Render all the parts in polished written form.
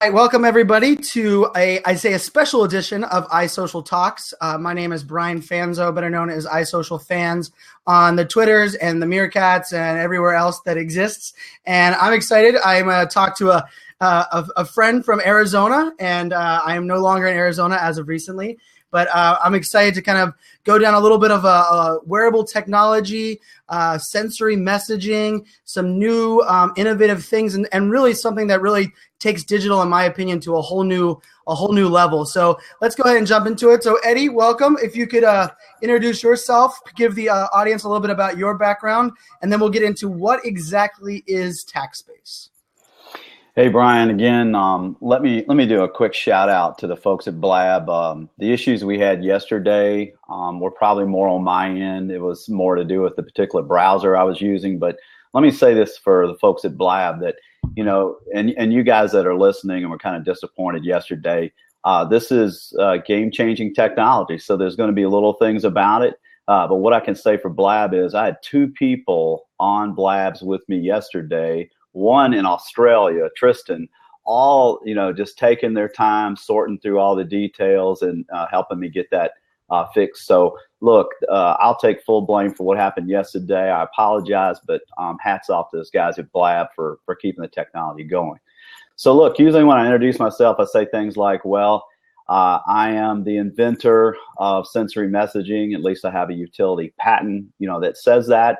Right, welcome everybody to a special edition of iSocial Talks. My name is Brian Fanzo, better known as iSocial Fans on the Twitters and the Meerkats and everywhere else that exists. And I'm excited. I'm going to talk to a friend from Arizona, and I am no longer in Arizona as of recently. But I'm excited to kind of go down a little bit of a wearable technology, sensory messaging, some new innovative things, and really something that really takes digital, in my opinion, to a whole new level. So let's go ahead and jump into it. So Eddie, welcome. If you could introduce yourself, give the audience a little bit about your background, and then we'll get into what exactly is TACTspace. Hey Brian, again, let me do a quick shout out to the folks at Blab. The issues we had yesterday were probably more on my end. It was more to do with the particular browser I was using. But let me say this for the folks at Blab that, you know, and you guys that are listening and were kind of disappointed yesterday, this is game-changing technology. So there's going to be little things about it. But what I can say for Blab is I had two people on Blabs with me yesterday. One in Australia, Tristan, all, just taking their time, sorting through all the details and helping me get that fixed. So look, I'll take full blame for what happened yesterday. I apologize, but hats off to those guys at Blab for keeping the technology going. So look, usually when I introduce myself, I say things like, well, I am the inventor of sensory messaging. At least I have a utility patent, that says that.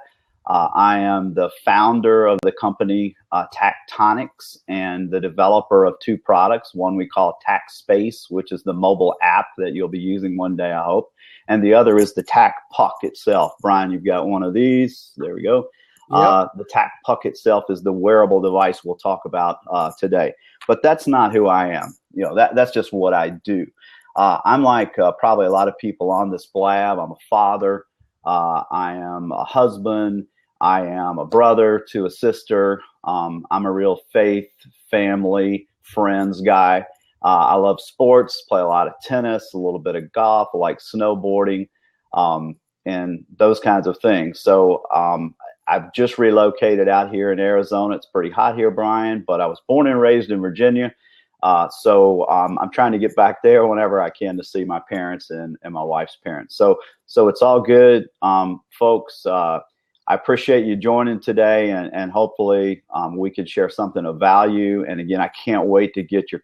I am the founder of the company TACTonics and the developer of two products. One we call TACTspace, which is the mobile app that you'll be using one day, I hope. And the other is the TACTpuck itself. Brian, you've got one of these. There we go. Yep. The TACTpuck itself is the wearable device we'll talk about today. But that's not who I am. That's just what I do. I'm like probably a lot of people on this Blab. I'm a father. I am a husband. I am a brother to a sister. I'm a real faith, family, friends guy. I love sports, play a lot of tennis, a little bit of golf. I like snowboarding, and those kinds of things. So I've just relocated out here in Arizona. It's pretty hot here, Brian, but I was born and raised in Virginia. So I'm trying to get back there whenever I can to see my parents and my wife's parents. So it's all good, folks. I appreciate you joining today, and hopefully we can share something of value. And again, I can't wait to get your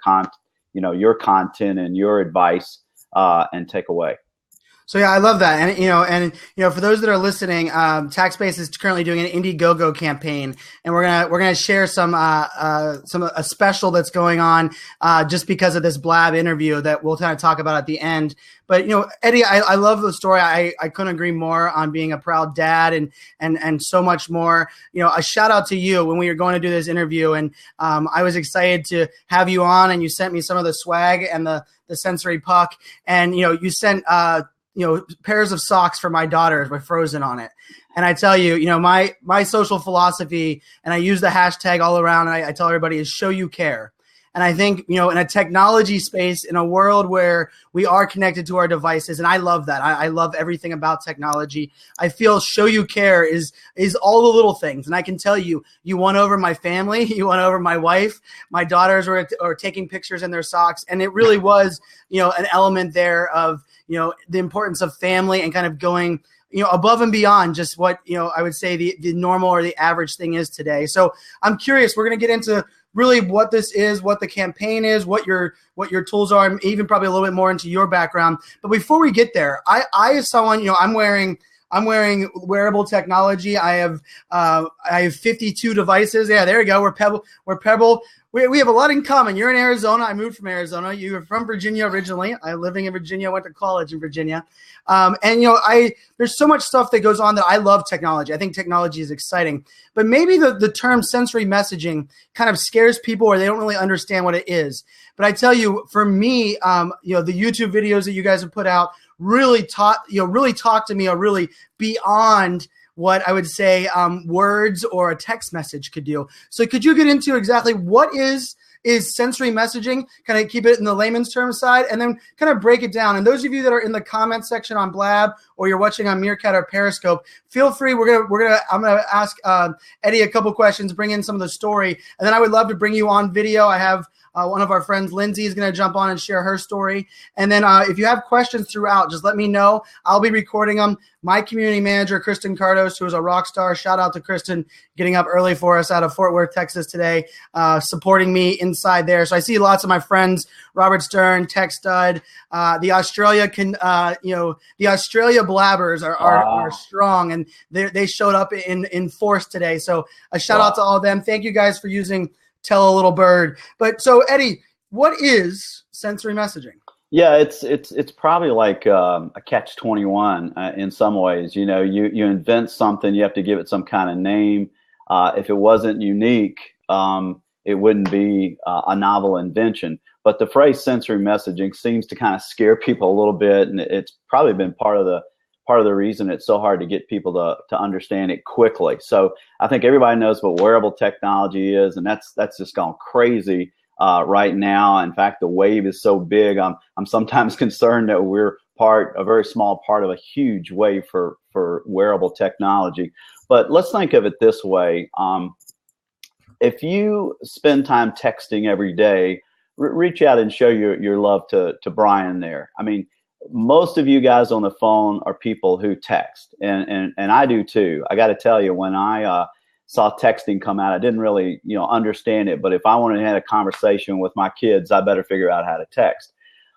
your content and your advice and take away. So yeah, I love that, and for those that are listening, TACTspace is currently doing an Indiegogo campaign, and we're gonna share some a special that's going on just because of this Blab interview that we'll kind of talk about at the end. But Eddie, I love the story. I couldn't agree more on being a proud dad and so much more. A shout out to you when we were going to do this interview, and I was excited to have you on, and you sent me some of the swag and the sensory puck, and you sent pairs of socks for my daughters with Frozen on it. And I tell you, my social philosophy, and I use the hashtag all around, and I tell everybody, is show you care. And I think, in a technology space, in a world where we are connected to our devices, and I love that. I love everything about technology. I feel show you care is all the little things. And I can tell you, you won over my family, you won over my wife. My daughters were taking pictures in their socks. And it really was, an element there of, the importance of family and kind of going, above and beyond just what, I would say the normal or the average thing is today. So I'm curious, we're going to get into really what this is, what the campaign is, what your tools are, and even probably a little bit more into your background. But before we get there, I as someone, I'm wearing wearable technology. I have 52 devices. Yeah, there you go. We're Pebble. We have a lot in common. You're in Arizona. I moved from Arizona. You were from Virginia originally. I'm living in Virginia. I went to college in Virginia. There's so much stuff that goes on that I love technology. I think technology is exciting. But maybe the term sensory messaging kind of scares people, or they don't really understand what it is. But I tell you, for me, the YouTube videos that you guys have put out really talk to me, or really beyond what I would say words or a text message could do. So could you get into exactly what is sensory messaging, kind of keep it in the layman's terms side, and then kind of break it down. And those of you that are in the comment section on Blab, or you're watching on Meerkat or Periscope, feel free. I'm gonna ask Eddie a couple questions, bring in some of the story, and then I would love to bring you on video. I have One of our friends, Lindsay, is going to jump on and share her story. And then if you have questions throughout, just let me know. I'll be recording them. My community manager, Kristen Cardos, who is a rock star, shout out to Kristen, getting up early for us out of Fort Worth, Texas today, supporting me inside there. So I see lots of my friends, Robert Stern, Tech Stud, the Australia blabbers are strong, and they showed up in force today. So a shout out to all of them. Thank you guys for using Tell a Little Bird. But so Eddie, what is sensory messaging? Yeah, it's probably like a catch-21 in some ways. You know, you invent something, you have to give it some kind of name. If it wasn't unique, it wouldn't be a novel invention. But the phrase sensory messaging seems to kind of scare people a little bit, and it's probably been part of the reason it's so hard to get people to understand it quickly. So I think everybody knows what wearable technology is, and that's just gone crazy right now. In fact, the wave is so big, I'm sometimes concerned that we're a very small part of a huge wave for wearable technology. But let's think of it this way. If you spend time texting every day, reach out and show your love to Brian there. I mean, most of you guys on the phone are people who text, and I do too. I got to tell you, when I saw texting come out, I didn't really understand it. But if I wanted to have a conversation with my kids, I better figure out how to text.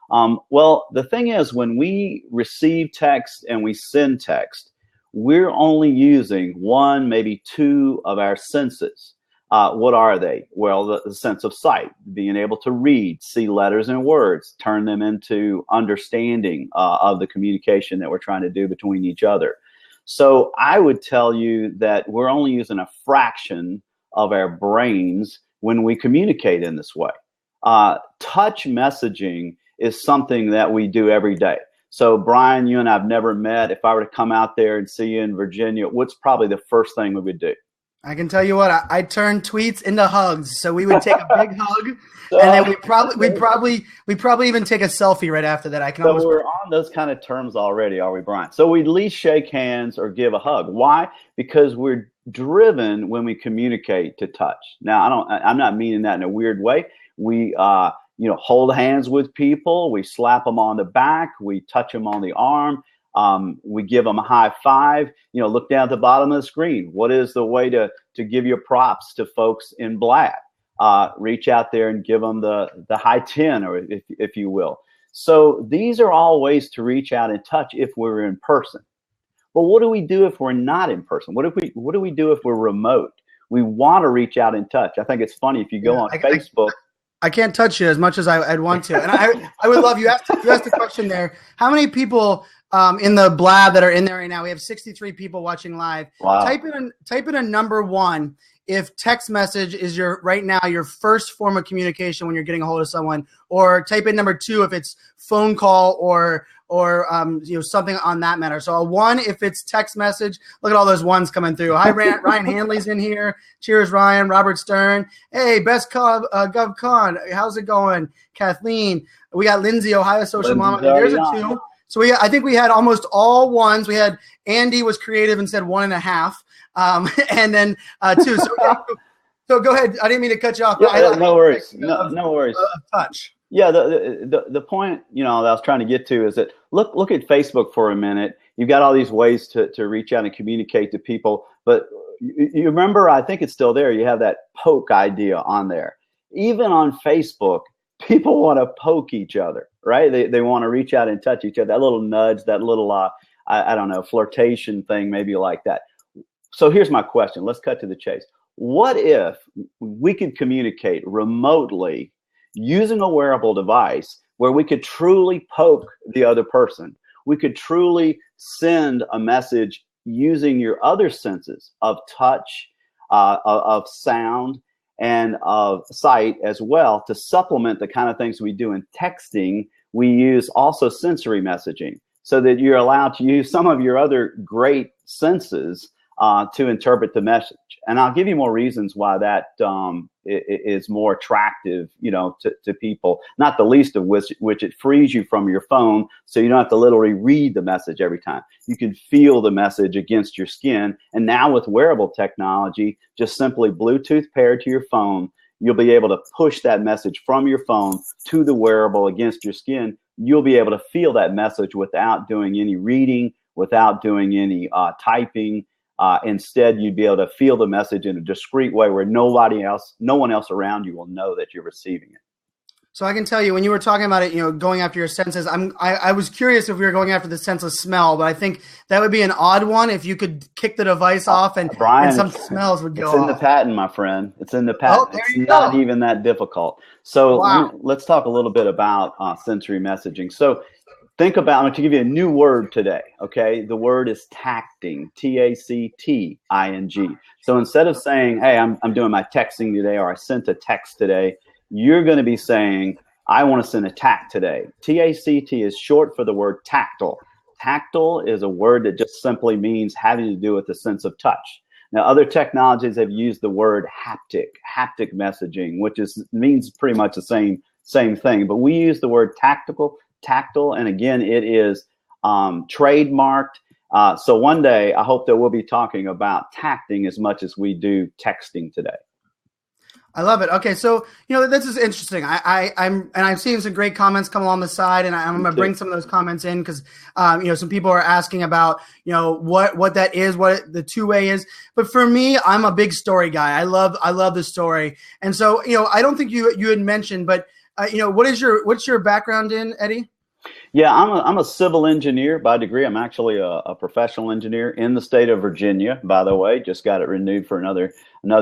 Well, the thing is, when we receive text and we send text, we're only using one, maybe two of our senses. What are they? Well, the sense of sight, being able to read, see letters and words, turn them into understanding of the communication that we're trying to do between each other. So I would tell you that we're only using a fraction of our brains when we communicate in this way. Touch messaging is something that we do every day. So Brian, you and I have never met. If I were to come out there and see you in Virginia, what's probably the first thing we would do? I can tell you what, I turned tweets into hugs. So we would take a big hug, and then we'd probably even take a selfie right after that. We're on those kind of terms already, are we, Brian? So we at least shake hands or give a hug. Why? Because we're driven when we communicate to touch. Now, I'm not meaning that in a weird way. We hold hands with people. We slap them on the back. We touch them on the arm. We give them a high five. Look down at the bottom of the screen. What is the way to give your props to folks in Blab? Reach out there and give them the high 10, or if you will. So these are all ways to reach out and touch if we're in person. But what do we do if we're not in person? What do we do if we're remote? We want to reach out and touch. I think it's funny if you go on Facebook. I can't touch you as much as I'd want to. And I would love, you asked the question there, how many people in the Blab that are in there right now? We have 63 people watching live. Wow. Type in a number one if text message is right now your first form of communication when you're getting a hold of someone, or type in number two if it's phone call or something on that matter. So a one if it's text message. Look at all those ones coming through. Hi, Ryan Hanley's in here. Cheers, Ryan. Robert Stern. Hey, Best Gov Con. How's it going? Kathleen. We got Lindsay, Ohio Social Mama. There's a two. So I think we had almost all ones. We had Andy was creative and said 1.5, and then two. So go ahead. I didn't mean to cut you off. No worries. No worries. Touch. Yeah, the point that I was trying to get to is that look at Facebook for a minute. You've got all these ways to reach out and communicate to people, but you remember, I think it's still there. You have that poke idea on there. Even on Facebook, people want to poke each other, right? They want to reach out and touch each other. That little nudge, that little I don't know, flirtation thing, maybe like that. So here's my question. Let's cut to the chase. What if we could communicate remotely using a wearable device where we could truly poke the other person? We could truly send a message using your other senses of touch, of sound, and of sight as well, to supplement the kind of things we do in texting. We use also sensory messaging, so that you're allowed to use some of your other great senses to interpret the message. And I'll give you more reasons why that is more attractive, to people, not the least of which it frees you from your phone, so you don't have to literally read the message every time. You can feel the message against your skin. And now with wearable technology, just simply Bluetooth paired to your phone, you'll be able to push that message from your phone to the wearable against your skin. You'll be able to feel that message without doing any reading, without doing any typing. Instead, you'd be able to feel the message in a discreet way where no one else around you will know that you're receiving it. So I can tell you, when you were talking about it, going after your senses, I was curious if we were going after the sense of smell, but I think that would be an odd one if you could kick the device off and, Brian, and some smells would go off. It's in the patent, my friend. It's in the patent. It's not even that difficult. So let's talk a little bit about sensory messaging. So think about, I'm going to give you a new word today, okay? The word is tacting, Tacting. So instead of saying, hey, I'm doing my texting today, or I sent a text today, you're going to be saying, I want to send a tact today. TACT is short for the word tactile. Tactile is a word that just simply means having to do with the sense of touch. Now, other technologies have used the word haptic messaging, which means pretty much the same thing. But we use the word tactile, and again, it is trademarked. So one day, I hope that we'll be talking about tacting as much as we do texting today. I love it. Okay, so this is interesting. I'm seeing some great comments come along the side, and I'm going to bring some of those comments in because some people are asking about what that is, what the two-way is. But for me, I'm a big story guy. I love the story, and so I don't think you had mentioned, but what's your background in, Eddie? Yeah, I'm a civil engineer by degree. I'm actually a professional engineer in the state of Virginia, by the way. Just got it renewed for another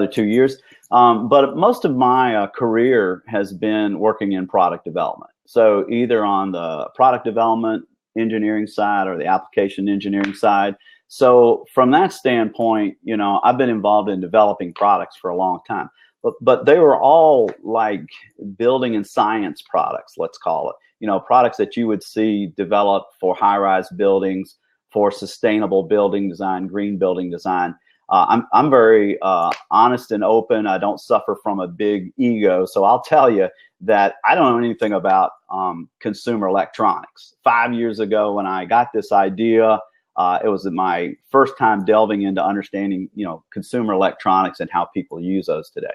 2 years. But most of my career has been working in product development. So either on the product development engineering side or the application engineering side. So from that standpoint, I've been involved in developing products for a long time. But they were all like building and science products, let's call it. Products that you would see developed for high-rise buildings, for sustainable building design, green building design. I'm very honest and open. I don't suffer from a big ego. So I'll tell you that I don't know anything about consumer electronics. 5 years ago when I got this idea, it was my first time delving into understanding, consumer electronics and how people use those today.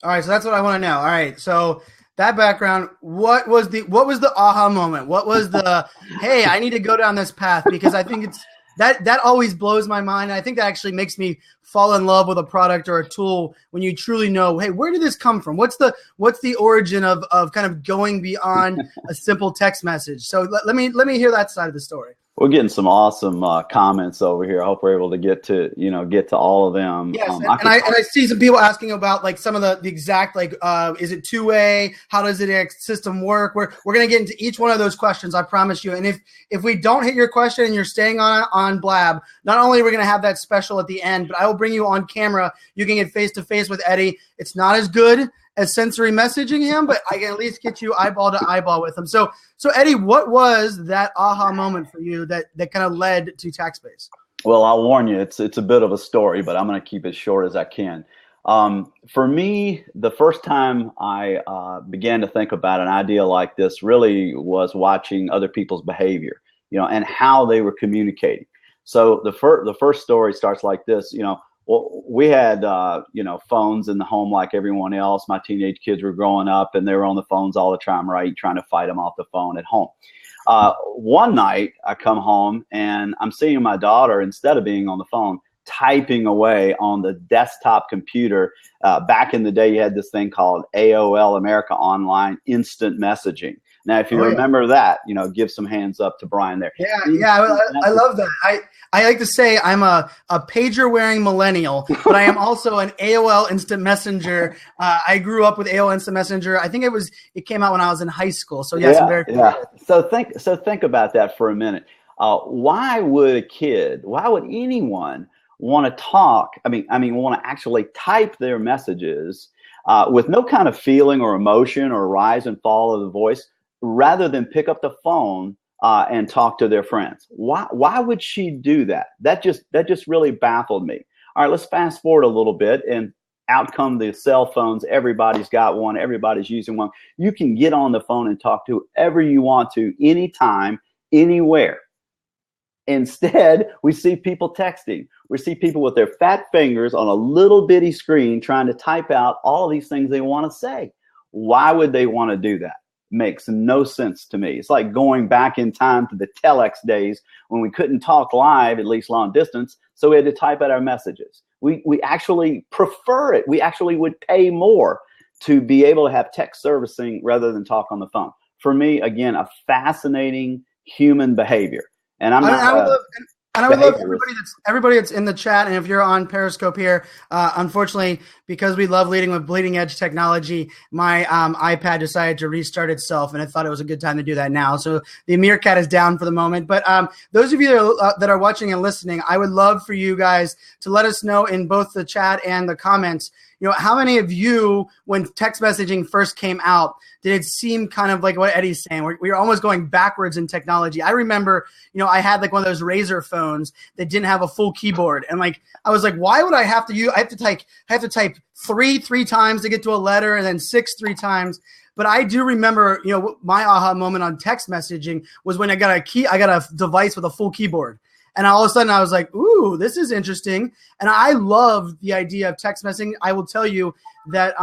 All right, so that's what I want to know. All right, so that background, what was the aha moment? What was the hey, I need to go down this path? Because I think it's that always blows my mind. And I think that actually makes me fall in love with a product or a tool when you truly know, hey, where did this come from? What's the origin of kind of going beyond a simple text message? So let me hear that side of the story. We're getting some awesome comments over here. I hope we're able to get to all of them. Yes, I see some people asking about like some of the exact is it two-way? How does the system work? We're going to get into each one of those questions, I promise you. And if we don't hit your question and you're staying on Blab, not only are we going to have that special at the end, but I will bring you on camera. You can get face-to-face with Eddie. It's not as good as sensory messaging him, but I can at least get you eyeball to eyeball with him. So Eddie, what was that aha moment for you that kind of led to TACTspace? Well, I'll warn you, it's a bit of a story, but I'm going to keep it short as I can. For me, the first time I began to think about an idea like this really was watching other people's behavior, and how they were communicating. So the first story starts like this, Well, we had, phones in the home like everyone else. My teenage kids were growing up and they were on the phones all the time, right? Trying to fight them off the phone at home. One night I come home and I'm seeing my daughter, instead of being on the phone, typing away on the desktop computer. Back in the day, you had this thing called AOL, America Online Instant Messaging. Now, if you remember that, give some hands up to Brian there. Yeah, I love that. I like to say I'm a pager-wearing millennial, but I am also an AOL Instant Messenger. I grew up with AOL Instant Messenger. I think it came out when I was in high school. So yes, I'm very familiar. So think about that for a minute. Why would anyone want to talk? Want to actually type their messages with no kind of feeling or emotion or rise and fall of the voice, rather than pick up the phone and talk to their friends? Why would she do that? That just really baffled me. All right, let's fast forward a little bit, and out come the cell phones. Everybody's got one. Everybody's using one. You can get on the phone and talk to whoever you want to, anytime, anywhere. Instead, we see people texting. We see people with their fat fingers on a little bitty screen trying to type out all these things they want to say. Why would they want to do that? Makes no sense to me. It's like going back in time to the telex days when we couldn't talk live, at least long distance, so we had to type out our messages. We actually prefer it. We actually would pay more to be able to have text servicing rather than talk on the phone. For me, again, a fascinating human behavior. And I would love everybody that's in the chat, and if you're on Periscope here, unfortunately, because we love leading with bleeding edge technology, my iPad decided to restart itself, and I thought it was a good time to do that now. So the Meerkat is down for the moment. But those of you that are watching and listening, I would love for you guys to let us know in both the chat and the comments, how many of you, when text messaging first came out, did it seem kind of like what Eddie's saying? We were almost going backwards in technology. I remember, I had like one of those Razor phones that didn't have a full keyboard. And I was like, why would I have to I have to type three times to get to a letter and then 6 3 times. But I do remember, my aha moment on text messaging was when I got a device with a full keyboard. And all of a sudden I was like, ooh, this is interesting. And I love the idea of text messaging. I will tell you that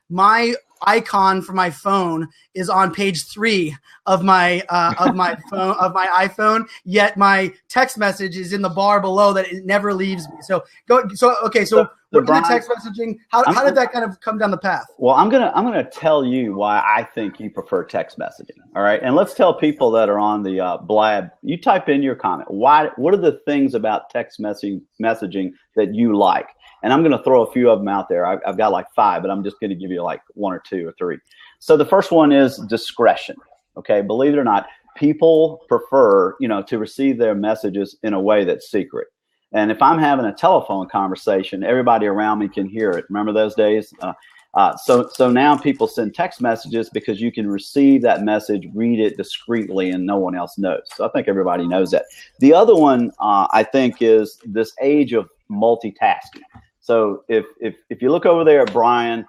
my icon for my phone is on page 3 of my iPhone, yet my text message is in the bar below that it never leaves me. So we're in the text messaging. How did that kind of come down the path? Well, I'm gonna tell you why I think you prefer text messaging. All right, and let's tell people that are on the Blab. You type in your comment. What are the things about text messaging that you like? And I'm going to throw a few of them out there. I've got like 5, but I'm just going to give you like 1 or 2 or 3. So the first one is discretion. Okay, believe it or not, people prefer to receive their messages in a way that's secret. And if I'm having a telephone conversation, everybody around me can hear it. Remember those days? So now people send text messages because you can receive that message, read it discreetly, and no one else knows. So I think everybody knows that. The other one I think is this age of multitasking. So if you look over there at Brian,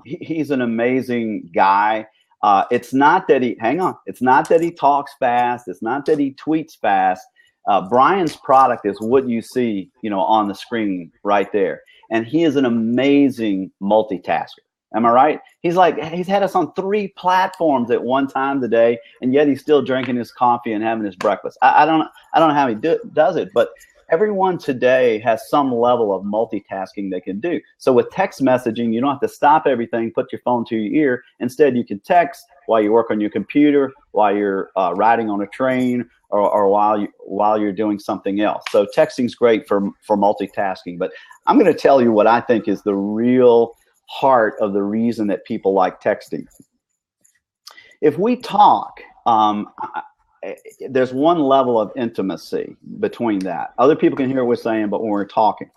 he's an amazing guy. It's not that he talks fast. It's not that he tweets fast. Brian's product is what you see, on the screen right there. And he is an amazing multitasker. Am I right? He's had us on 3 platforms at one time today, and yet he's still drinking his coffee and having his breakfast. I don't know how he does it, but everyone today has some level of multitasking they can do. So with text messaging, you don't have to stop everything, put your phone to your ear. Instead, you can text while you work on your computer, while you're riding on a train, or while you're doing something else. So texting's great for multitasking. But I'm going to tell you what I think is the real heart of the reason that people like texting. If we talk, there's one level of intimacy between that. Other people can hear what we're saying, but when we're talking,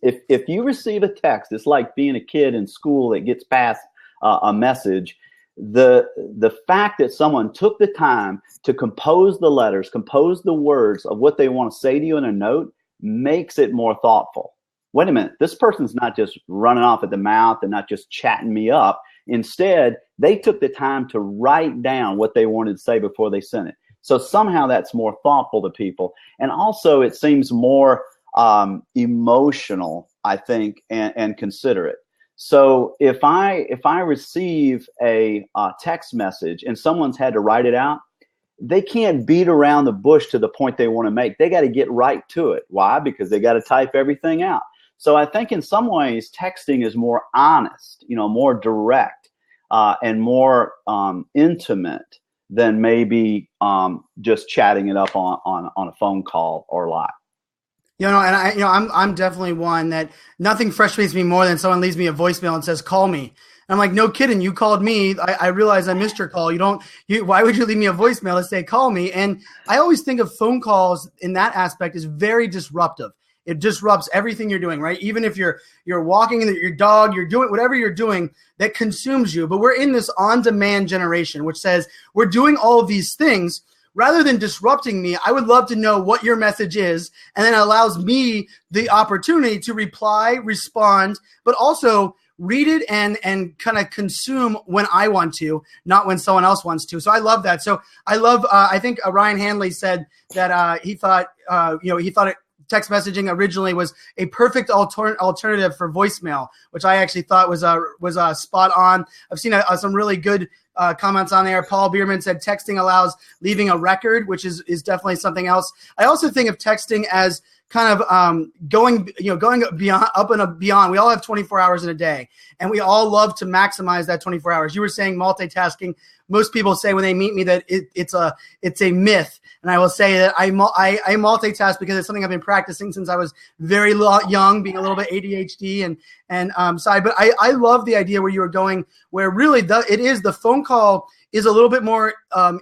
if you receive a text, it's like being a kid in school that gets past a message. The fact that someone took the time to compose the letters, compose the words of what they want to say to you in a note, makes it more thoughtful. Wait a minute, this person's not just running off at the mouth and not just chatting me up. Instead, they took the time to write down what they wanted to say before they sent it. So somehow that's more thoughtful to people. And also it seems more emotional, I think, and considerate. So if I receive a text message and someone's had to write it out, they can't beat around the bush to the point they want to make. They got to get right to it. Why? Because they got to type everything out. So I think in some ways texting is more honest, more direct, and more intimate than maybe just chatting it up on a phone call or live. I'm definitely one that nothing frustrates me more than someone leaves me a voicemail and says, call me. And I'm like, no kidding. You called me. I realize I missed your call. Why would you leave me a voicemail and say, call me? And I always think of phone calls in that aspect as very disruptive. It disrupts everything you're doing, right? Even if you're walking your dog, you're doing whatever you're doing that consumes you. But we're in this on-demand generation, which says we're doing all of these things. Rather than disrupting me, I would love to know what your message is, and then it allows me the opportunity to reply, respond, but also read it and kind of consume when I want to, not when someone else wants to. So I love that. So I love, I think Ryan Hanley said that he thought text messaging originally was a perfect alternative for voicemail, which I actually thought was spot on. I've seen some really good comments on there. Paul Bierman said texting allows leaving a record, which is definitely something else. I also think of texting as kind of going beyond, up and beyond. We all have 24 hours in a day, and we all love to maximize that 24 hours. You were saying multitasking. Most people say when they meet me that it's a myth, and I will say that I multitask because it's something I've been practicing since I was very young, being a little bit ADHD and side. But I love the idea where you were going, where really the phone call is a little bit more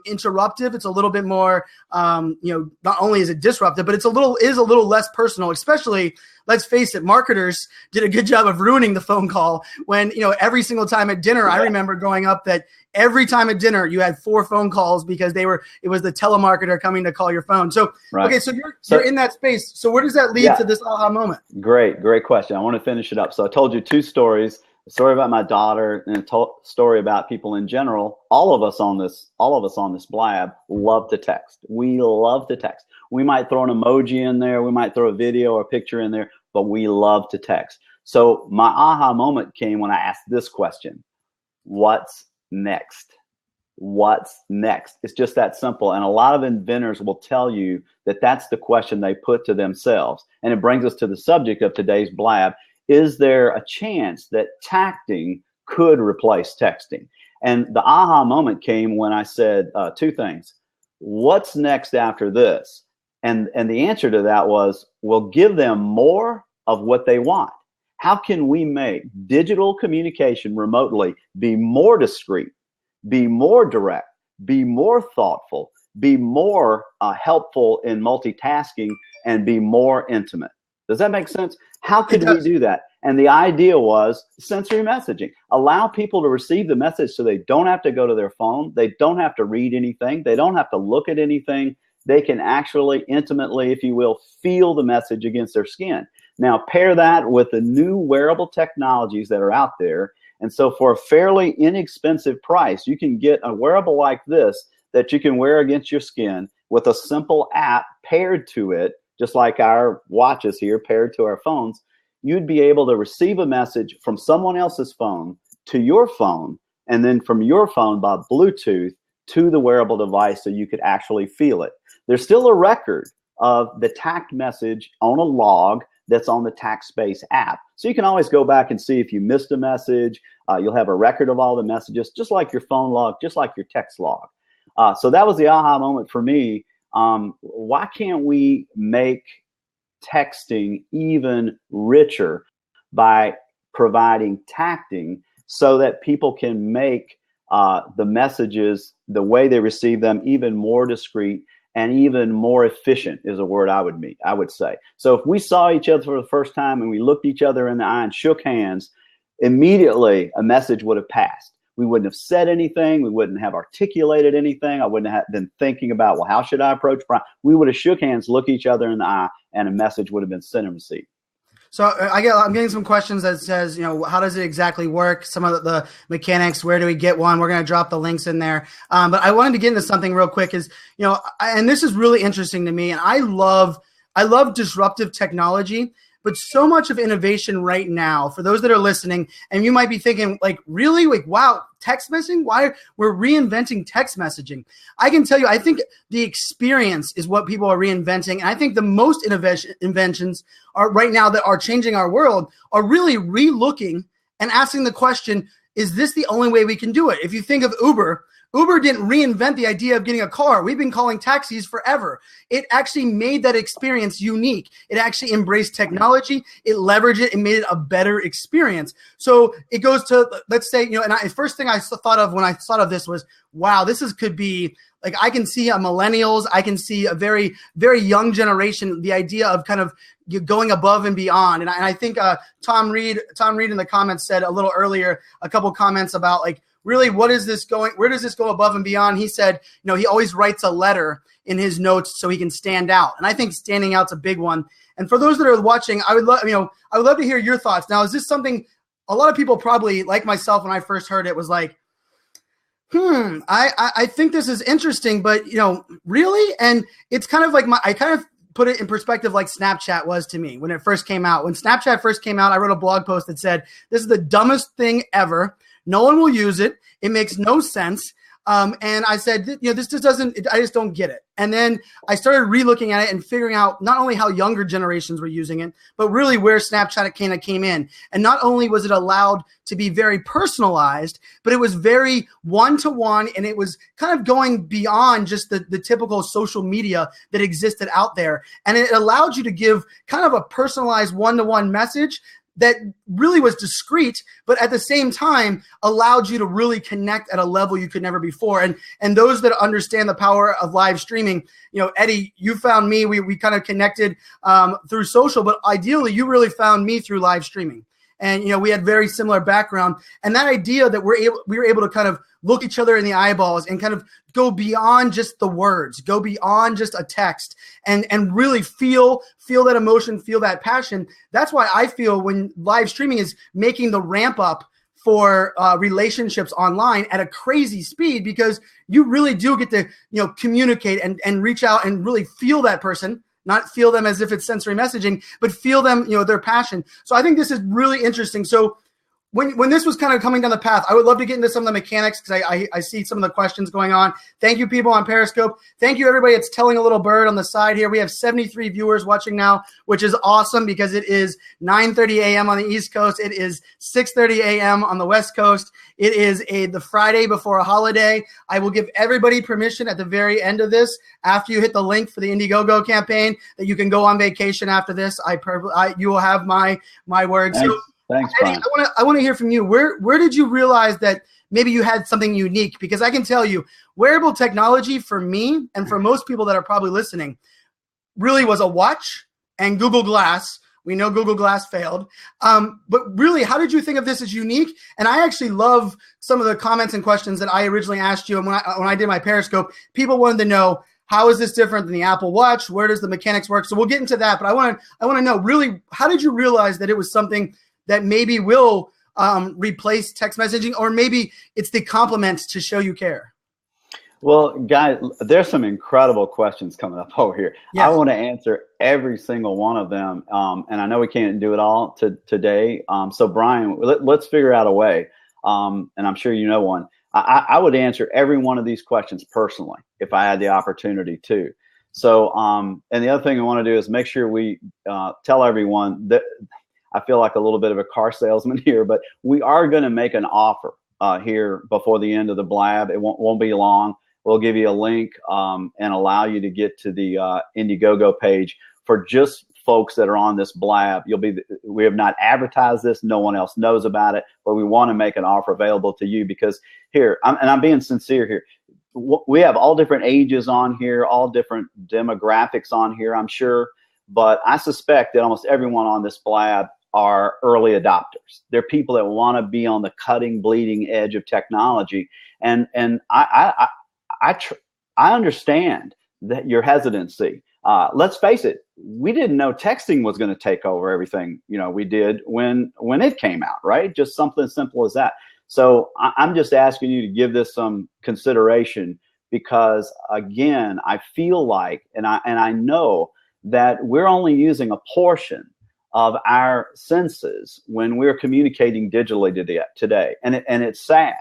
interruptive. It's a little bit more, not only is it disruptive, but is a little less personal. Especially, let's face it, marketers did a good job of ruining the phone call when, every single time at dinner. I remember growing up that every time at dinner you had 4 phone calls because it was the telemarketer coming to call your phone. So, right. Okay, so you're in that space. So where does that lead to this aha moment? Great question. I want to finish it up. So I told you 2 stories. A story about my daughter and a story about people in general. All of us on this blab love to text. We love to text. We might throw an emoji in there. We might throw a video or a picture in there, but we love to text. So my aha moment came when I asked this question: what's next? What's next? It's just that simple. And a lot of inventors will tell you that that's the question they put to themselves. And it brings us to the subject of today's blab. Is there a chance that tacting could replace texting? And the aha moment came when I said 2 things. What's next after this? And the answer to that was, we'll give them more of what they want. How can we make digital communication remotely be more discreet, be more direct, be more thoughtful, be more helpful in multitasking, and be more intimate? Does that make sense? How could we do that? And the idea was sensory messaging. Allow people to receive the message so they don't have to go to their phone. They don't have to read anything. They don't have to look at anything. They can actually intimately, if you will, feel the message against their skin. Now, pair that with the new wearable technologies that are out there. And so for a fairly inexpensive price, you can get a wearable like this that you can wear against your skin with a simple app paired to it, just like our watches here paired to our phones. You'd be able to receive a message from someone else's phone to your phone, and then from your phone by Bluetooth to the wearable device so you could actually feel it. There's still a record of the tact message on a log that's on the TACTspace app. So you can always go back and see if you missed a message. You'll have a record of all the messages, just like your phone log, just like your text log. So that was the aha moment for me. Why can't we make texting even richer by providing tacting so that people can make the messages, the way they receive them, even more discreet and even more efficient is a word I would say. So if we saw each other for the first time and we looked each other in the eye and shook hands, immediately a message would have passed. We wouldn't have said anything. We wouldn't have articulated anything. I wouldn't have been thinking about, well, how should I approach Brian? We would have shook hands, looked each other in the eye, and a message would have been sent and received. So I'm getting some questions that says, how does it exactly work? Some of the mechanics, where do we get one? We're going to drop the links in there. But I wanted to get into something real quick and this is really interesting to me. And I love disruptive technology, but so much of innovation right now, for those that are listening, and you might be thinking, really? wow, text messaging? Why we're reinventing text messaging? I can tell you, I think the experience is what people are reinventing. And I think the most inventions are right now that are changing our world are really re-looking and asking the question, is this the only way we can do it? If you think of Uber didn't reinvent the idea of getting a car. We've been calling taxis forever. It actually made that experience unique. It actually embraced technology. It leveraged it and made it a better experience. So it goes to, let's say, and the first thing I thought of when I thought of this was, wow, could be I can see millennials. I can see a very, very young generation, the idea of kind of going above and beyond. And I think Tom Reed in the comments said a little earlier, a couple comments about really, where does this go above and beyond? He said, he always writes a letter in his notes so he can stand out. And I think standing out's a big one. And for those that are watching, I would love to hear your thoughts. Now, is this something a lot of people probably, like myself, when I first heard it, was like, I think this is interesting, but really? And it's kind of like I kind of put it in perspective like Snapchat was to me when it first came out. When Snapchat first came out, I wrote a blog post that said, this is the dumbest thing ever. No one will use it. It makes no sense. And I said, this just doesn't, I just don't get it. And then I started re-looking at it and figuring out not only how younger generations were using it, but really where Snapchat kind of came in. And not only was it allowed to be very personalized, but it was very one-to-one, and it was kind of going beyond just the typical social media that existed out there. And it allowed you to give kind of a personalized one-to-one message that really was discreet, but at the same time allowed you to really connect at a level you could never before. And those that understand the power of live streaming, Eddie, you found me, we kind of connected through social, but ideally you really found me through live streaming. And, we had very similar background, and that idea that we were able to kind of look each other in the eyeballs and kind of go beyond just the words, go beyond just a text, and really feel that emotion, feel that passion. That's why I feel when live streaming is making the ramp up for relationships online at a crazy speed, because you really do get to, communicate and reach out and really feel that person. Not feel them as if it's sensory messaging, but feel them, their passion. So I think this is really interesting. So when this was kind of coming down the path, I would love to get into some of the mechanics, because I see some of the questions going on. Thank you, people on Periscope. Thank you, everybody. It's Telling a Little Bird on the side here. We have 73 viewers watching now, which is awesome, because it is 9:30 a.m. on the East Coast. It is 6:30 a.m. on the West Coast. It is the Friday before a holiday. I will give everybody permission at the very end of this, after you hit the link for the Indiegogo campaign, that you can go on vacation after this. You will have my word. Thanks, Eddie, I want to hear from you. Where did you realize that maybe you had something unique? Because I can tell you, wearable technology for me and for most people that are probably listening really was a watch and Google Glass. We know Google Glass failed. But really, how did you think of this as unique? And I actually love some of the comments and questions that I originally asked you. And when I did my Periscope, people wanted to know, how is this different than the Apple Watch? Where does the mechanics work? So we'll get into that. But I want to know, really, how did you realize that it was something that maybe will replace text messaging, or maybe it's the complement to show you care? Well, guys, there's some incredible questions coming up over here. Yes. I want to answer every single one of them, and I know we can't do it all today. So, Brian, let's figure out a way, and I'm sure you know one. I would answer every one of these questions personally if I had the opportunity to. So, and the other thing I want to do is make sure we tell everyone that I feel like a little bit of a car salesman here, but we are going to make an offer here before the end of the blab. It won't be long. We'll give you a link and allow you to get to the Indiegogo page for just folks that are on this blab. We have not advertised this. No one else knows about it, but we want to make an offer available to you, because here, I'm being sincere here. We have all different ages on here, all different demographics on here, I'm sure. But I suspect that almost everyone on this blab are early adopters. They're people that want to be on the cutting, bleeding edge of technology. And I understand that your hesitancy. Let's face it, we didn't know texting was going to take over everything, we did when it came out, right? Just something as simple as that. So I'm just asking you to give this some consideration, because again, I feel like, and I know that we're only using a portion of our senses when we're communicating digitally today. And it's sad.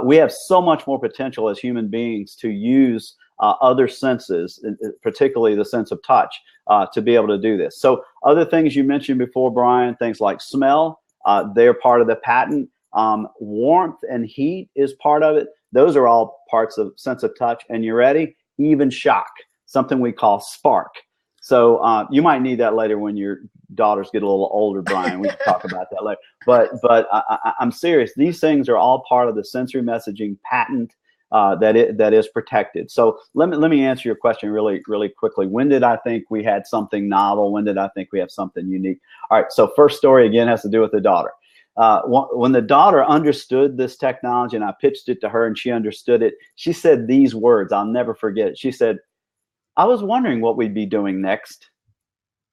We have so much more potential as human beings to use other senses, particularly the sense of touch, to be able to do this. So other things you mentioned before, Brian, things like smell, they're part of the patent. Warmth and heat is part of it. Those are all parts of sense of touch. And you ready? Even shock, something we call spark. So you might need that later when your daughters get a little older, Brian. We can talk about that later. But I'm serious. These things are all part of the sensory messaging patent that is protected. So let me answer your question really, really quickly. When did I think we had something novel? When did I think we have something unique? All right. So first story again has to do with the daughter. When the daughter understood this technology and I pitched it to her and she understood it, she said these words. I'll never forget it. She said, "I was wondering what we'd be doing next."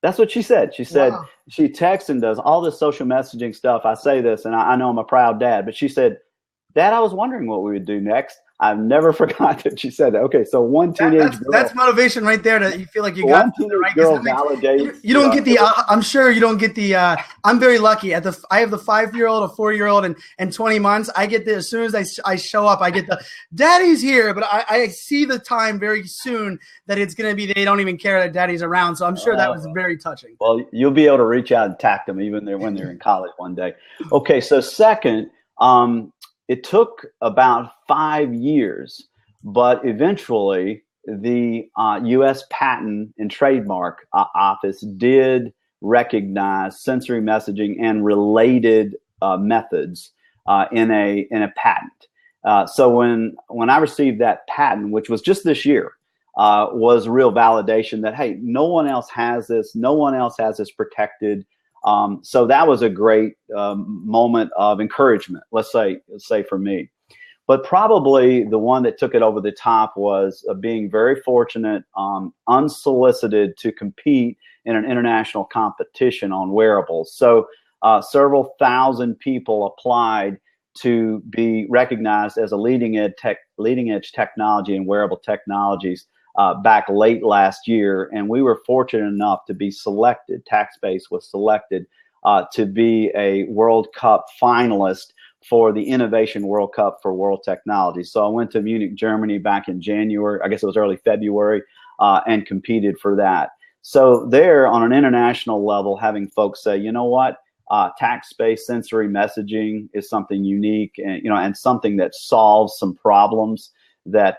That's what she said. She said Wow. she texts and does all this social messaging stuff. I say this, and I know I'm a proud dad, but she said, Dad, I was wondering what we would do next. I've never forgot that she said that. Okay, so one teenage That's girl, motivation right there. To you feel like you got one something teenage right, because girl that makes validates, you don't get the. I'm sure you don't get the. I'm very lucky. I have the 5-year-old, a 4-year-old, and 20 months. I get the as soon as I show up, I get the Daddy's here. But I see the time very soon that it's going to be. They don't even care that Daddy's around. So I'm sure that was very touching. Well, you'll be able to reach out and tact them even when they're in college one day. Okay, so second, it took about 5 years, but eventually the U.S. Patent and Trademark Office did recognize sensory messaging and related methods in a patent. So when I received that patent, which was just this year, was real validation that, hey, no one else has this. No one else has this protected. So that was a great moment of encouragement, let's say for me. But probably the one that took it over the top was being very fortunate, unsolicited, to compete in an international competition on wearables. So several thousand people applied to be recognized as a leading edge technology in wearable technologies back late last year. And we were fortunate enough to be selected. TACTspace was selected to be a World Cup finalist for the Innovation World Cup for World Technology. So I went to Munich, Germany back in January, I guess it was early February, and competed for that. So there, on an international level, having folks say, you know what, TACTspace sensory messaging is something unique, and something that solves some problems that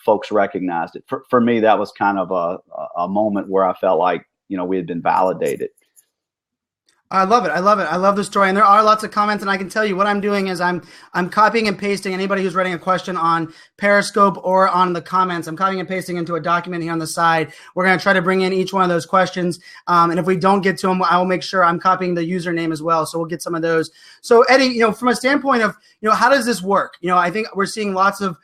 folks recognized it. For me, that was kind of a moment where I felt like, we had been validated. I love it. I love it. I love the story. And there are lots of comments, and I can tell you what I'm doing is I'm copying and pasting anybody who's writing a question on Periscope or on the comments. I'm copying and pasting into a document here on the side. We're going to try to bring in each one of those questions. And if we don't get to them, I will make sure I'm copying the username as well. So we'll get some of those. So Eddie, from a standpoint of, how does this work? I think we're seeing lots of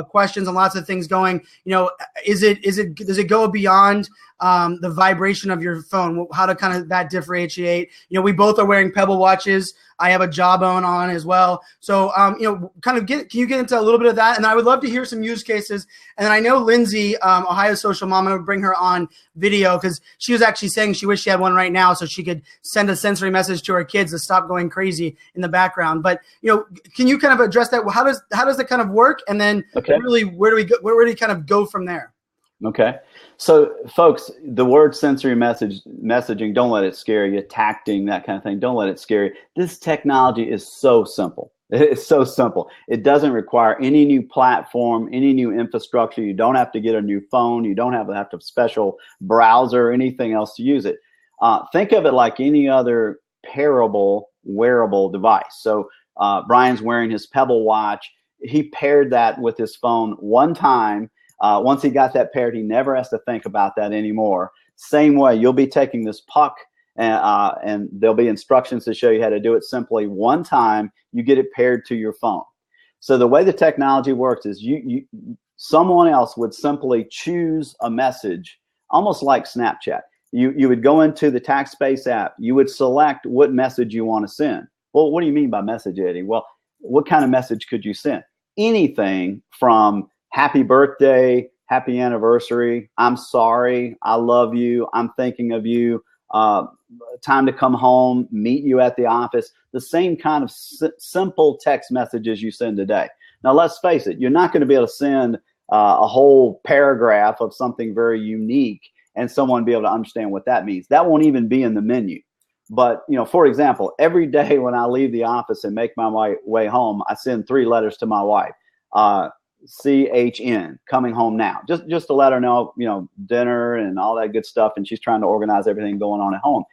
questions and lots of things going. Does it go beyond the vibration of your phone? How to kind of that differentiate? We both are wearing Pebble watches. I have a Jawbone on as well. So, can you get into a little bit of that? And I would love to hear some use cases. And I know Lindsay, Ohio Social Mom, I'm going to bring her on video because she was actually saying she wished she had one right now so she could send a sensory message to her kids to stop going crazy in the background. But, can you kind of address that? How does it kind of work? And then really, where do we go? Where do we kind of go from there? Okay. So, folks, the word sensory messaging, don't let it scare you. Tacting, that kind of thing, don't let it scare you. This technology is so simple. It's so simple. It doesn't require any new platform, any new infrastructure. You don't have to get a new phone. You don't have to have a special browser or anything else to use it. Think of it like any other wearable device. So Brian's wearing his Pebble watch. He paired that with his phone one time. Once he got that paired, he never has to think about that anymore. Same way, you'll be taking this puck, and there'll be instructions to show you how to do it simply one time. You get it paired to your phone. So the way the technology works is someone else would simply choose a message, almost like Snapchat. You would go into the TACTspace app. You would select what message you want to send. Well, what do you mean by message, Eddie? Well, what kind of message could you send? Anything from happy birthday, happy anniversary, I'm sorry, I love you, I'm thinking of you, time to come home, meet you at the office, the same kind of simple text messages you send today. Now, let's face it, you're not going to be able to send a whole paragraph of something very unique and someone be able to understand what that means. That won't even be in the menu. But, for example, every day when I leave the office and make my way home, I send 3 letters to my wife. CHN, coming home now, just to let her know, dinner and all that good stuff. And she's trying to organize everything going on at home.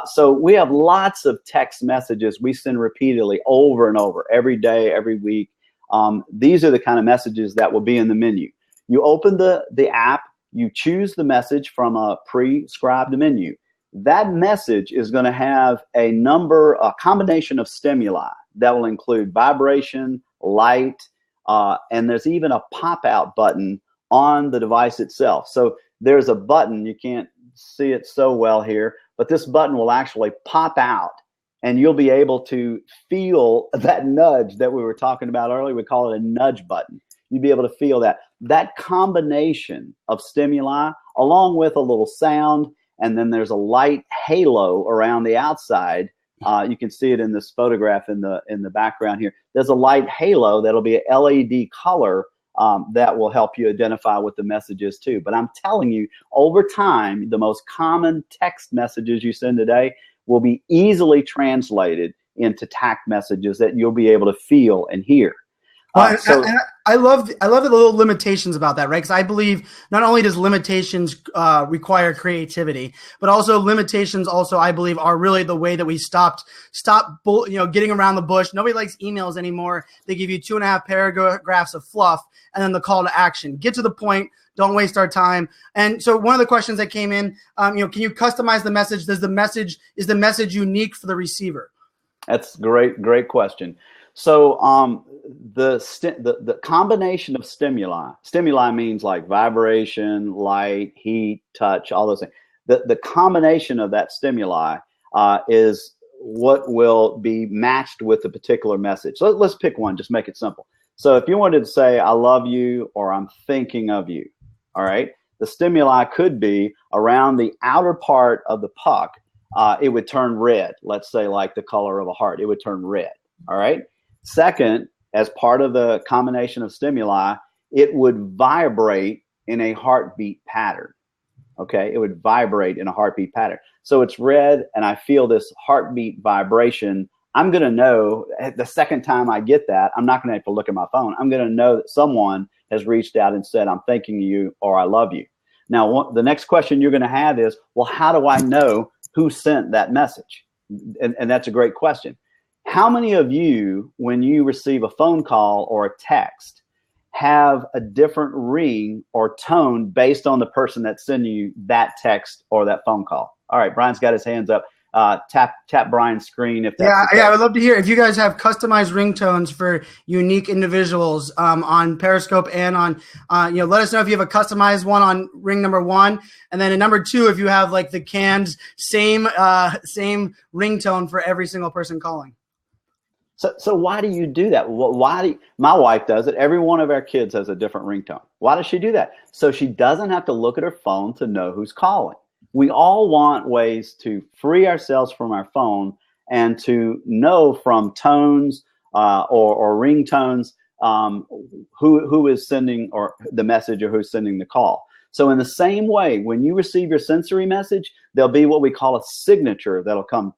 So we have lots of text messages we send repeatedly over and over every day, every week. These are the kind of messages that will be in the menu. You open the app, you choose the message from a prescribed menu. That message is going to have a combination of stimuli that will include vibration, light, and there's even a pop-out button on the device itself. So there's a button, you can't see it so well here, but this button will actually pop out and you'll be able to feel that nudge that we were talking about earlier. We call it a nudge button. You'll be able to feel that combination of stimuli along with a little sound, and then there's a light halo around the outside. You can see it in this photograph in the background here. There's a light halo that'll be an LED color that will help you identify what the message is too. But I'm telling you, over time, the most common text messages you send today will be easily translated into TACT messages that you'll be able to feel and hear. Well, I love the little limitations about that, right? Because I believe not only does limitations require creativity, but also limitations also I believe are really the way that we stop getting around the bush. Nobody likes emails anymore. They give you 2.5 paragraphs of fluff and then the call to action. Get to the point. Don't waste our time. And so one of the questions that came in, can you customize the message? Is the message unique for the receiver? That's great question. So the combination of stimuli means like vibration, light, heat, touch, all those things. The combination of that stimuli is what will be matched with the particular message. So let's pick one, just make it simple. So if you wanted to say, I love you, or I'm thinking of you, all right, the stimuli could be around the outer part of the puck. It would turn red. Let's say like the color of a heart, it would turn red. All right. Second, as part of the combination of stimuli, it would vibrate in a heartbeat pattern. Okay. It would vibrate in a heartbeat pattern. So it's red and I feel this heartbeat vibration. I'm going to know the second time I get that, I'm not going to have to look at my phone. I'm going to know that someone has reached out and said, I'm thanking you or I love you. Now, the next question you're going to have is, well, how do I know who sent that message? And that's a great question. How many of you, when you receive a phone call or a text, have a different ring or tone based on the person that's sending you that text or that phone call? All right, Brian's got his hands up. Tap Brian's screen if that's I would love to hear if you guys have customized ringtones for unique individuals on Periscope and on let us know if you have a customized one on ring number 1, and then in number 2 if you have like the canned same ringtone for every single person calling. So why do you do that? My wife does it. Every one of our kids has a different ringtone. Why does she do that? So she doesn't have to look at her phone to know who's calling. We all want ways to free ourselves from our phone and to know from tones or ringtones who is sending or the message or who's sending the call. So in the same way, when you receive your sensory message, there'll be what we call a signature that'll come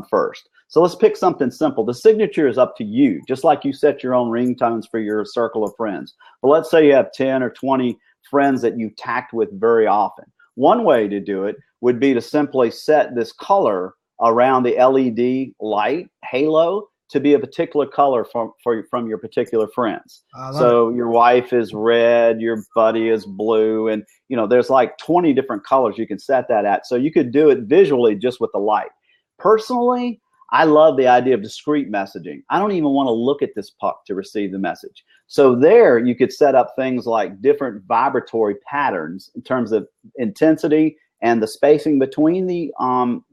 first. So let's pick something simple. The signature is up to you, just like you set your own ringtones for your circle of friends. But let's say you have 10 or 20 friends that you tact with very often. One way to do it would be to simply set this color around the LED light halo to be a particular color from your particular friends. So your wife is red, your buddy is blue, and there's like 20 different colors you can set that at. So you could do it visually just with the light. Personally, I love the idea of discrete messaging. I don't even want to look at this puck to receive the message. So there you could set up things like different vibratory patterns in terms of intensity and the spacing between the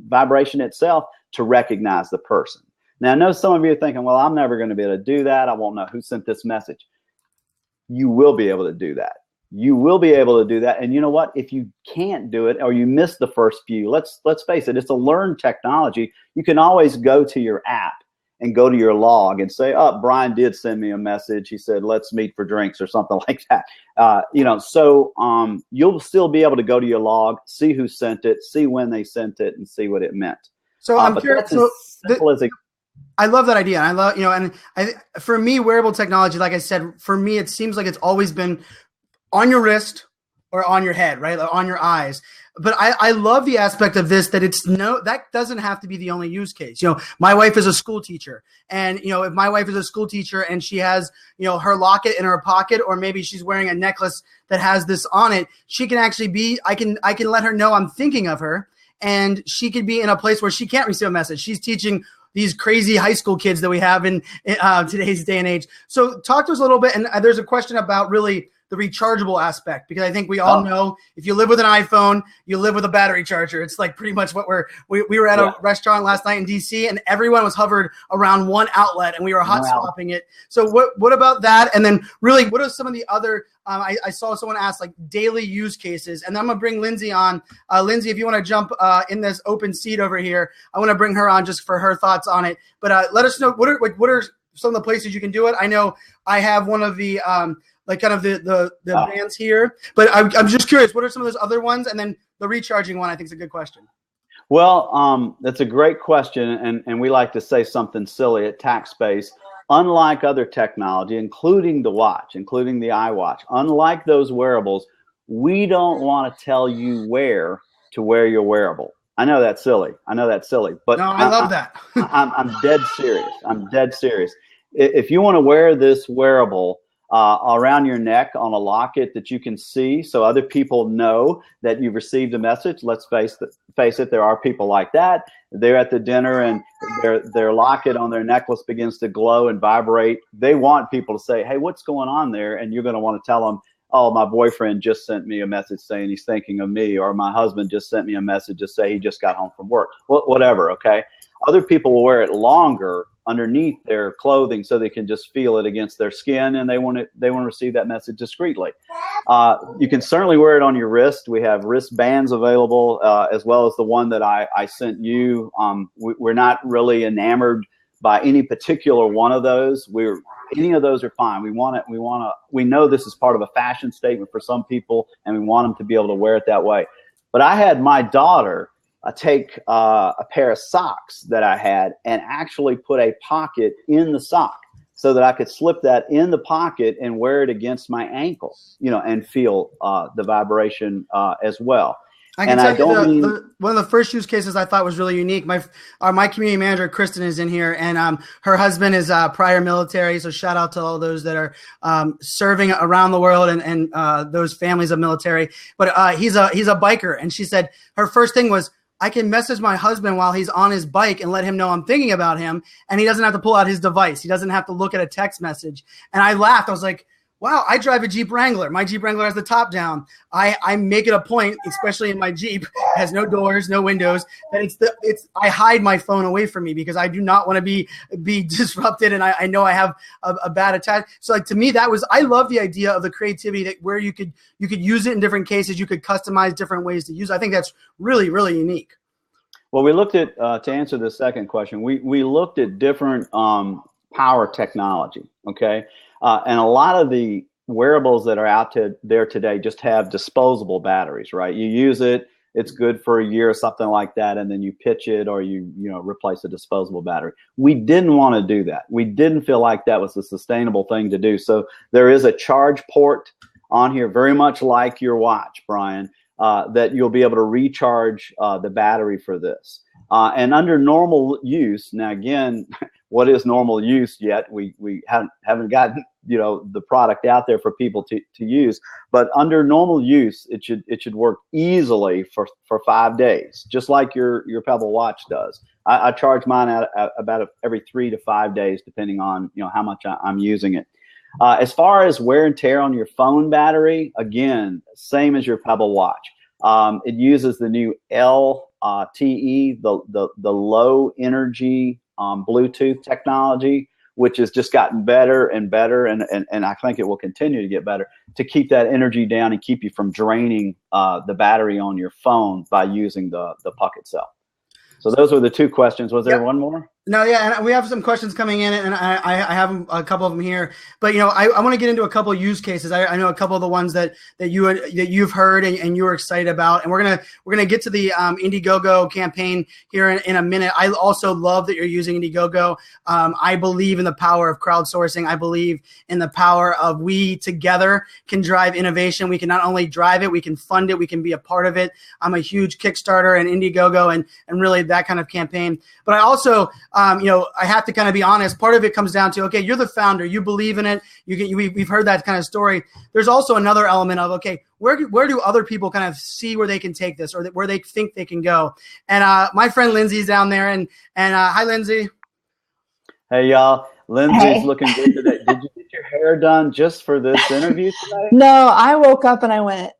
vibration itself to recognize the person. Now, I know some of you are thinking, well, I'm never going to be able to do that. I won't know who sent this message. You will be able to do that. You will be able to do that. And you know what? If you can't do it or you miss the first few, let's face it, it's a learned technology. You can always go to your app and go to your log and say, oh, Brian did send me a message. He said, let's meet for drinks or something like that. So you'll still be able to go to your log, see who sent it, see when they sent it, and see what it meant. So I'm curious. I love that idea. And I love, for me, wearable technology, like I said, for me, it seems like it's always been on your wrist or on your head, right? On your eyes. But I love the aspect of this that that doesn't have to be the only use case. My wife is a school teacher, and if my wife is a school teacher and she has, her locket in her pocket, or maybe she's wearing a necklace that has this on it, she can actually I can let her know I'm thinking of her, and she could be in a place where she can't receive a message. She's teaching these crazy high school kids that we have in today's day and age. So talk to us a little bit. And there's a question about really the rechargeable aspect, because I think we all know if you live with an iPhone, you live with a battery charger. It's like pretty much what we were at a restaurant last night in DC, and everyone was hovered around one outlet, and we were hot swapping it. So what about that? And then really, what are some of the other I saw someone ask like daily use cases, and then I'm gonna bring Lindsay on. Lindsay, if you want to jump in this open seat over here, I want to bring her on just for her thoughts on it. But let us know what are some of the places you can do it. I know I have one of the the bands here, but I'm just curious, what are some of those other ones? And then the recharging one, I think is a good question. Well, that's a great question, and we like to say something silly at TACTspace. Unlike other technology, including the watch, including the iWatch, unlike those wearables, we don't want to tell you where to wear your wearable. I know that's silly, but no, I love that. I'm dead serious. I'm dead serious. If you want to wear this wearable around your neck on a locket that you can see so other people know that you've received a message, let's face it, there are people like that. They're at the dinner and their locket on their necklace begins to glow and vibrate. They want people to say, hey, what's going on there? And you're going to want to tell them, oh, my boyfriend just sent me a message saying he's thinking of me, or my husband just sent me a message to say he just got home from work, whatever, okay? Other people will wear it longer underneath their clothing so they can just feel it against their skin, and they want to receive that message discreetly. You can certainly wear it on your wrist. We have wristbands available, as well as the one that I sent you. We're not really enamored by any particular one of those. Any of those are fine. We know this is part of a fashion statement for some people, and we want them to be able to wear it that way. But I had my daughter take a pair of socks that I had and actually put a pocket in the sock so that I could slip that in the pocket and wear it against my ankle, and feel the vibration as well. I can tell you one of the first use cases I thought was really unique. My community manager, Kristen, is in here, and her husband is prior military. So shout out to all those that are serving around the world and those families of military. But he's a biker, and she said her first thing was, I can message my husband while he's on his bike and let him know I'm thinking about him, and he doesn't have to pull out his device. He doesn't have to look at a text message. And I laughed. I was like, wow, I drive a Jeep Wrangler. My Jeep Wrangler has the top down. I make it a point, especially in my Jeep, it has no doors, no windows, that I hide my phone away from me because I do not want to be disrupted, and I know I have a bad attack. So like to me, I love the idea of the creativity that where you could use it in different cases, you could customize different ways to use it. I think that's really, really unique. Well, we looked at, to answer the second question, we looked at different power technology, okay? And a lot of the wearables that are out there today just have disposable batteries, right? You use it, it's good for a year or something like that, and then you pitch it or you replace a disposable battery. We didn't want to do that. We didn't feel like that was a sustainable thing to do. So there is a charge port on here, very much like your watch, Brian, that you'll be able to recharge the battery for this. And under normal use, now again, what is normal use yet? We haven't gotten the product out there for people to use. But under normal use, it should work easily for 5 days, just like your Pebble watch does. I charge mine out about every 3 to 5 days, depending on how much I'm using it. As far as wear and tear on your phone battery, again, same as your Pebble watch. It uses the new LTE, the low energy Bluetooth technology, which has just gotten better and better, and I think it will continue to get better to keep that energy down and keep you from draining the battery on your phone by using the puck itself. So those were the two questions. Was there one more? No, yeah, and we have some questions coming in, and I have a couple of them here. But I want to get into a couple of use cases. I know a couple of the ones that you've heard and you were excited about, and we're gonna get to the Indiegogo campaign here in a minute. I also love that you're using Indiegogo. I believe in the power of crowdsourcing. I believe in the power of we together can drive innovation. We can not only drive it, we can fund it, we can be a part of it. I'm a huge Kickstarter and Indiegogo and really that kind of campaign. But I also I have to kind of be honest. Part of it comes down to, okay, you're the founder. You believe in it. We've heard that kind of story. There's also another element of, okay, where do other people kind of see where they can take this or where they think they can go? And my friend Lindsay's down there. And hi, Lindsay. Hey, y'all. Lindsay's looking good today. Did you get your hair hair done just for this interview today? No, I woke up and I went,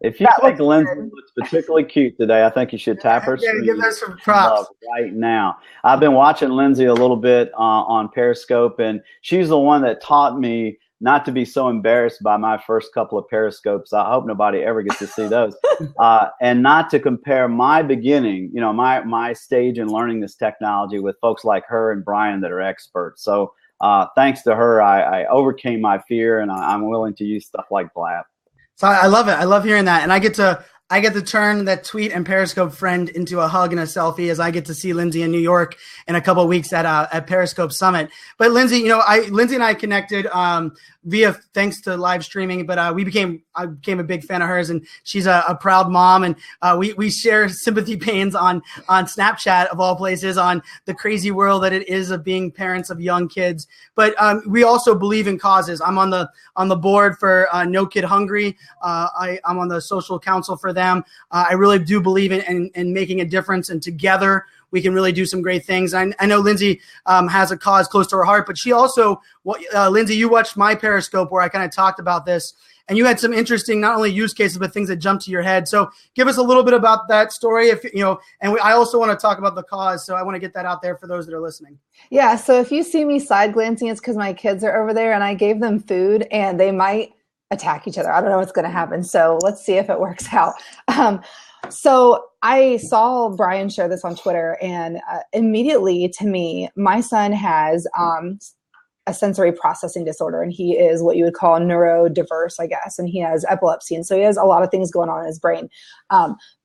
if you think Lindsay looks particularly cute today, I think you should tap her screen. Give her some props right now. I've been watching Lindsay a little bit on Periscope, and she's the one that taught me not to be so embarrassed by my first couple of Periscopes. I hope nobody ever gets to see those. And not to compare my beginning, my stage in learning this technology with folks like her and Brian that are experts. So thanks to her, I overcame my fear, and I'm willing to use stuff like Blab. So I love it. I love hearing that. And I get to turn that tweet and Periscope friend into a hug and a selfie as I get to see Lindsay in New York in a couple of weeks at Periscope Summit. But Lindsay, Lindsay and I connected via thanks to live streaming, but I became a big fan of hers, and she's a proud mom, and we share sympathy pains on Snapchat of all places, on the crazy world that it is of being parents of young kids. But we also believe in causes. I'm on the board for No Kid Hungry. I'm on the social council for them. I really do believe in making a difference, and together we can really do some great things. I know Lindsay has a cause close to her heart, but she also, Lindsay, you watched my Periscope where I kind of talked about this, and you had some interesting, not only use cases, but things that jumped to your head. So give us a little bit about that story, I also want to talk about the cause. So I want to get that out there for those that are listening. Yeah. So if you see me side glancing, it's because my kids are over there and I gave them food and they might attack each other. I don't know what's going to happen. So let's see if it works out. So I saw Brian share this on Twitter, and immediately to me, my son has a sensory processing disorder, and he is what you would call neurodiverse, I guess, and he has epilepsy. And so he has a lot of things going on in his brain.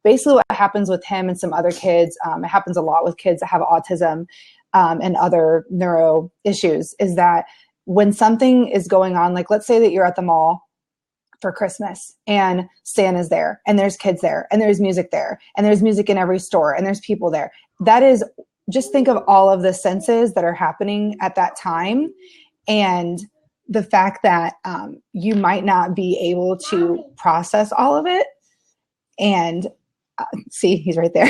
Basically what happens with him and some other kids, it happens a lot with kids that have autism and other neuro issues, is that when something is going on, like let's say that you're at the mall for Christmas and Santa's there and there's kids there and there's music there and there's music in every store and there's people there. That is, just think of all of the senses that are happening at that time, and the fact that you might not be able to process all of it. And see, he's right there.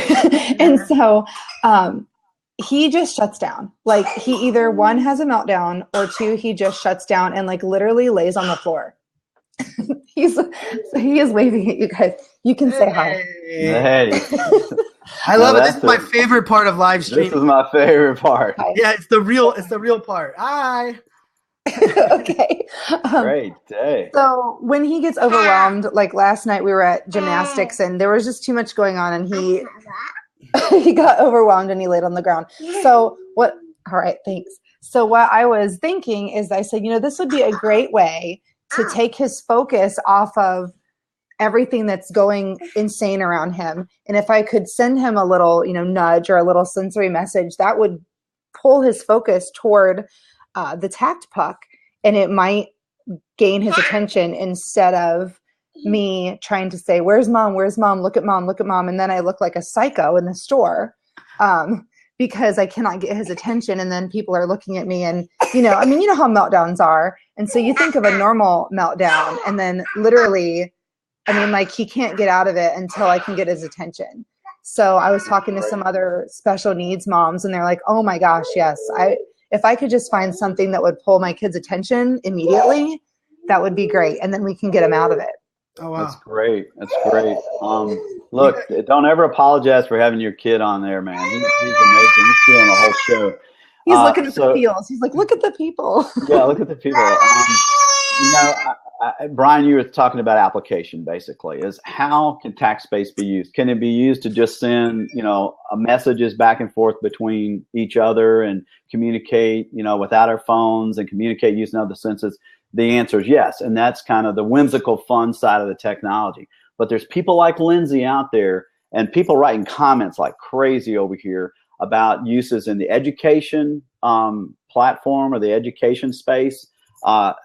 And so he just shuts down. Like he either one has a meltdown or two, he just shuts down and like literally lays on the floor. He is waving at you guys. You can say hi. Hey. I love it. This is my favorite part of live streaming. This is my favorite part. Hi. Yeah, it's the real part. Hi. Okay. Great day. So when he gets overwhelmed, like last night we were at gymnastics and there was just too much going on, and he got overwhelmed and he laid on the ground. So all right, thanks. So what I was thinking is I said, this would be a great way to take his focus off of everything that's going insane around him. And if I could send him a little, nudge or a little sensory message, that would pull his focus toward the tact puck, and it might gain his attention instead of me trying to say, where's mom? Where's mom? Look at mom, look at mom. And then I look like a psycho in the store because I cannot get his attention. And then people are looking at me and, you know how meltdowns are. And so you think of a normal meltdown and then literally, he can't get out of it until I can get his attention. So I was talking to some other special needs moms and they're like, oh my gosh, yes. If I could just find something that would pull my kids' attention immediately, that would be great. And then we can get them out of it. Oh, wow. That's great. Look, don't ever apologize for having your kid on there, man. He's amazing. He's doing the whole show. He's looking at the feels. He's like, look at the people. Yeah, look at the people. Brian, you were talking about application, basically, is how can TACTspace be used? Can it be used to just send, messages back and forth between each other and communicate, without our phones and communicate using other senses? The answer is yes. And that's kind of the whimsical, fun side of the technology. But there's people like Lindsay out there and people writing comments like crazy over here about uses in the education platform or the education space.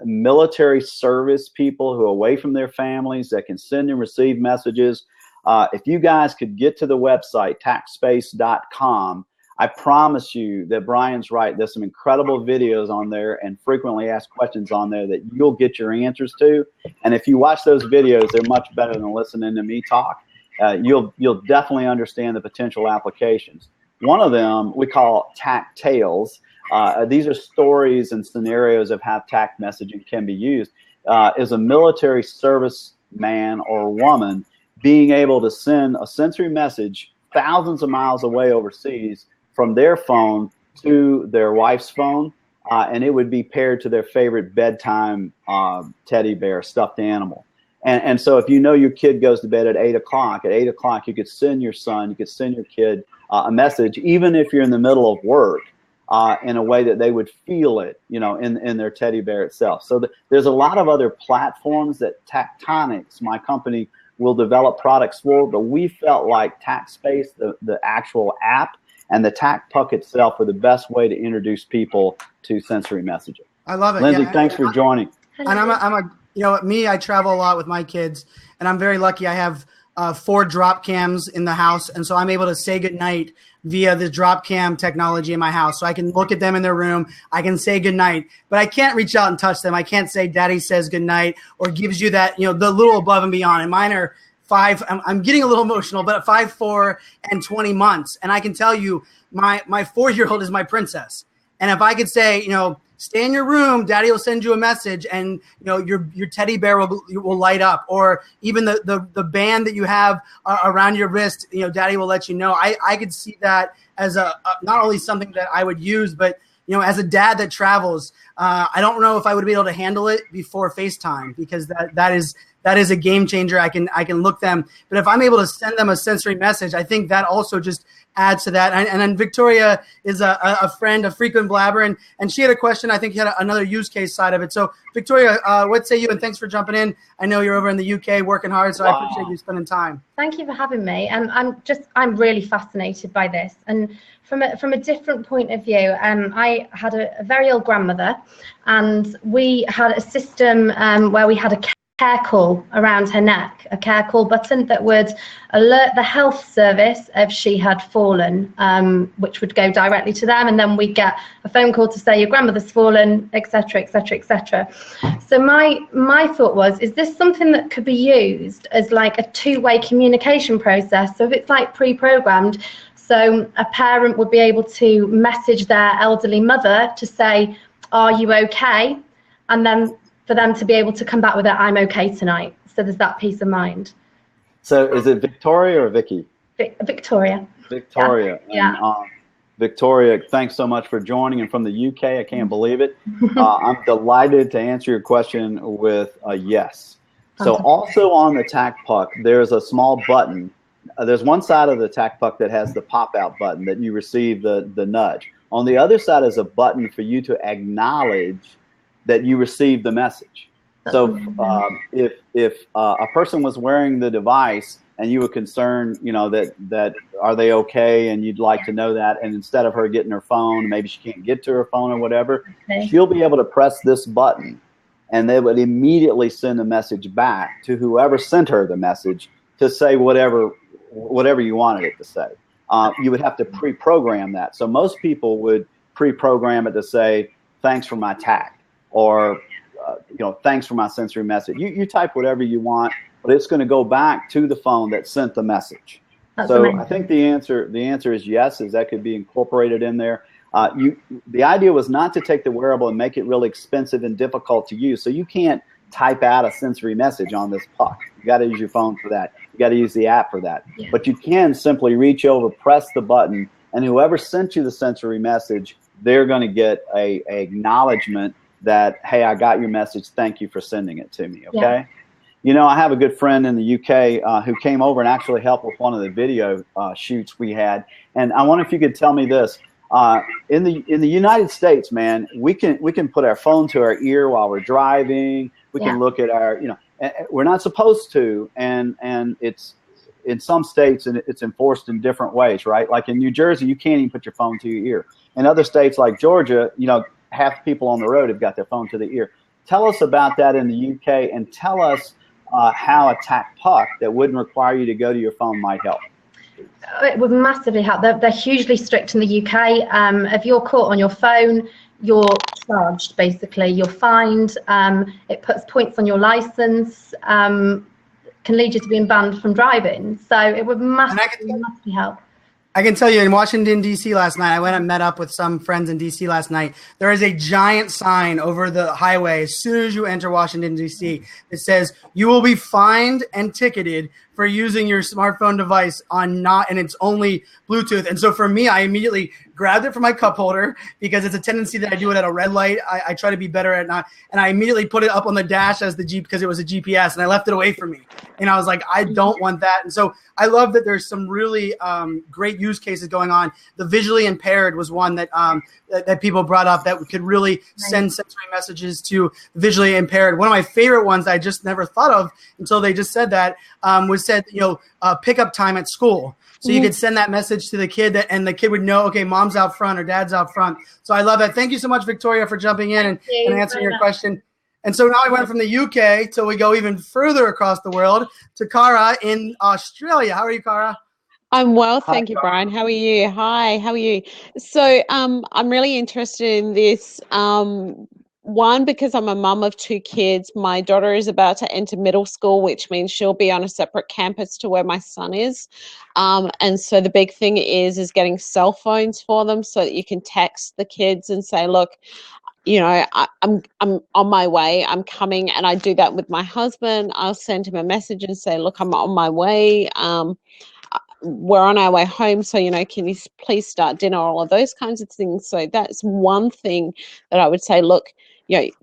Military service people who are away from their families that can send and receive messages. If you guys could get to the website, TACTspace.com, I promise you that Brian's right. There's some incredible videos on there and frequently asked questions on there that you'll get your answers to. And if you watch those videos, they're much better than listening to me talk. You'll definitely understand the potential applications. One of them we call TACT Tales. these are stories and scenarios of how TACT messaging can be used. Is a military service man or woman being able to send a sensory message thousands of miles away overseas from their phone to their wife's phone, and it would be paired to their favorite bedtime teddy bear, stuffed animal. And so if you know your kid goes to bed at 8 o'clock, you could send your son, you could send your kid a message, even if you're in the middle of work, in a way that they would feel it, in their teddy bear itself. So there's a lot of other platforms that Tactonics, my company, will develop products for, but we felt like TACTspace, the actual app, and the TACT Puck itself were the best way to introduce people to sensory messaging. I love it. Lindsay, thanks for joining. And I travel a lot with my kids, and I'm very lucky. I have 4 drop cams in the house, and so I'm able to say goodnight via the drop cam technology in my house. So I can look at them in their room, I can say goodnight, but I can't reach out and touch them. I can't say daddy says goodnight or gives you that, the little above and beyond. And mine are 5, I'm getting a little emotional, but 5, 4, and 20 months. And I can tell you my 4-year-old is my princess. And if I could say, stay in your room, daddy will send you a message, and your teddy bear will light up, or even the band that you have around your wrist, daddy will let you know. I could see that as a not only something that I would use, but as a dad that travels, I don't know if I would be able to handle it before FaceTime, because that is a game changer. I can look them, but if I'm able to send them a sensory message, I think that also just adds to that. And then Victoria is a friend, a frequent blabber, and she had a question. I think you had another use case side of it. So Victoria, what say you? And thanks for jumping in. I know you're over in the UK working hard, so I appreciate you spending time. Thank you for having me. I'm really fascinated by this. And from a different point of view, I had a very ill grandmother, and we had a system where we had a care call around her neck, a care call button that would alert the health service if she had fallen, which would go directly to them, and then we'd get a phone call to say your grandmother's fallen, etc., etc., etc. So my thought was, is this something that could be used as like a 2-way communication process? So if it's like pre-programmed, so a parent would be able to message their elderly mother to say, are you okay? And then for them to be able to come back with it, I'm okay tonight. So there's that peace of mind. So is it Victoria or Vicky? Victoria. Victoria. Yeah. And, Victoria, thanks so much for joining. And from the UK, I can't believe it. I'm delighted to answer your question with a yes. So also on the TACT Puck, there's a small button. There's one side of the TACT Puck that has the pop-out button that you receive the nudge. On the other side is a button for you to acknowledge that you received the message. So if a person was wearing the device and you were concerned, that are they okay, and you'd like to know that, and instead of her getting her phone, maybe she can't get to her phone or whatever, she'll be able to press this button, and they would immediately send a message back to whoever sent her the message to say whatever you wanted it to say. You would have to pre-program that. So most people would pre-program it to say, thanks for my TACT, or thanks for my sensory message. You type whatever you want, but it's going to go back to the phone that sent the message. That's so amazing. I think the answer is yes, is that could be incorporated in there. The idea was not to take the wearable and make it really expensive and difficult to use. So you can't type out a sensory message on this puck. You got to use your phone for that. You got to use the app for that. Yeah. But you can simply reach over, press the button, and whoever sent you the sensory message, they're going to get a acknowledgement that, hey, I got your message. Thank you for sending it to me. Okay. Yeah. I have a good friend in the UK who came over and actually helped with one of the video shoots we had. And I wonder if you could tell me this. In the United States, man, we can put our phone to our ear while we're driving. We can look at our, we're not supposed to, and it's in some states, and it's enforced in different ways, right? Like in New Jersey, you can't even put your phone to your ear. In other states like Georgia, half the people on the road have got their phone to the ear. Tell us about that in the UK, and tell us how a TACT Puck that wouldn't require you to go to your phone might help. It would massively help. They're hugely strict in the UK. If you're caught on your phone, you're charged, basically. You're fined. It puts points on your license, can lead you to being banned from driving. So it would massively help. I can tell you in Washington, D.C. last night, I went and met up with some friends in D.C. last night. There is a giant sign over the highway as soon as you enter Washington, D.C. that says, "You will be fined and ticketed for using your smartphone device and it's only Bluetooth." And so for me, I immediately grabbed it from my cup holder because it's a tendency that I do it at a red light. I try to be better at not, and I immediately put it up on the dash as the Jeep because it was a GPS, and I left it away from me. And I was like, I don't want that. And so I love that there's some really great use cases going on. The visually impaired was one that that people brought up that could really send sensory messages to visually impaired. One of my favorite ones I just never thought of until they just said that was said, pickup time at school. So you could send that message to the kid and the kid would know, okay, mom's out front or dad's out front. So I love that. Thank you so much, Victoria, for jumping in and answering your question. And so now I went from the UK till we go even further across the world to Cara in Australia. How are you, Cara? I'm well, thank you, Brian. How are you? Hi, how are you? So I'm really interested in this. One, because I'm a mum of 2 kids. My daughter is about to enter middle school, which means she'll be on a separate campus to where my son is. And so the big thing is getting cell phones for them so that you can text the kids and say, look, I'm on my way, I'm coming. And I do that with my husband. I'll send him a message and say, look, I'm on my way. We're on our way home, so can you please start dinner, all of those kinds of things. So that's one thing that I would say, look,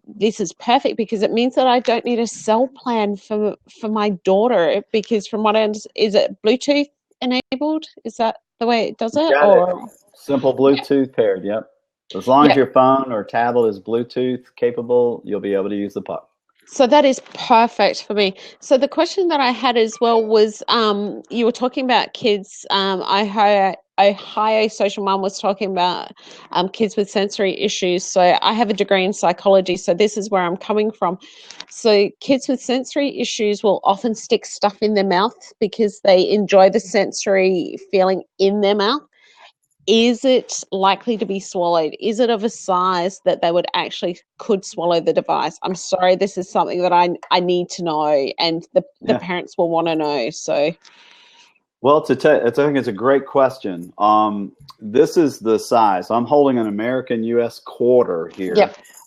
this is perfect because it means that I don't need a cell plan for my daughter, because from what I understand, is it Bluetooth enabled? Is that the way it does it? Or simple Bluetooth paired? Yep. As long as your phone or tablet is Bluetooth capable, you'll be able to use the puck. So that is perfect for me. So the question that I had as well was, you were talking about kids. Ohio Social Mum was talking about kids with sensory issues. So I have a degree in psychology, so this is where I'm coming from. So kids with sensory issues will often stick stuff in their mouth because they enjoy the sensory feeling in their mouth. Is it likely to be swallowed? Is it of a size that they could swallow the device? I'm sorry, this is something that I need to know, and the parents will want to know. So, well, I think it's a great question. This is the size. I'm holding an American U.S. quarter here,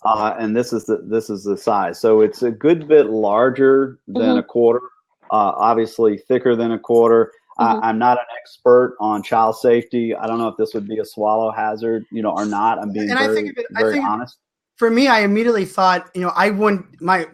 and this is the size. So it's a good bit larger than a quarter. Obviously, thicker than a quarter. I'm not an expert on child safety. I don't know if this would be a swallow hazard, or not. I'm being very honest. For me, I immediately thought, I wouldn't, my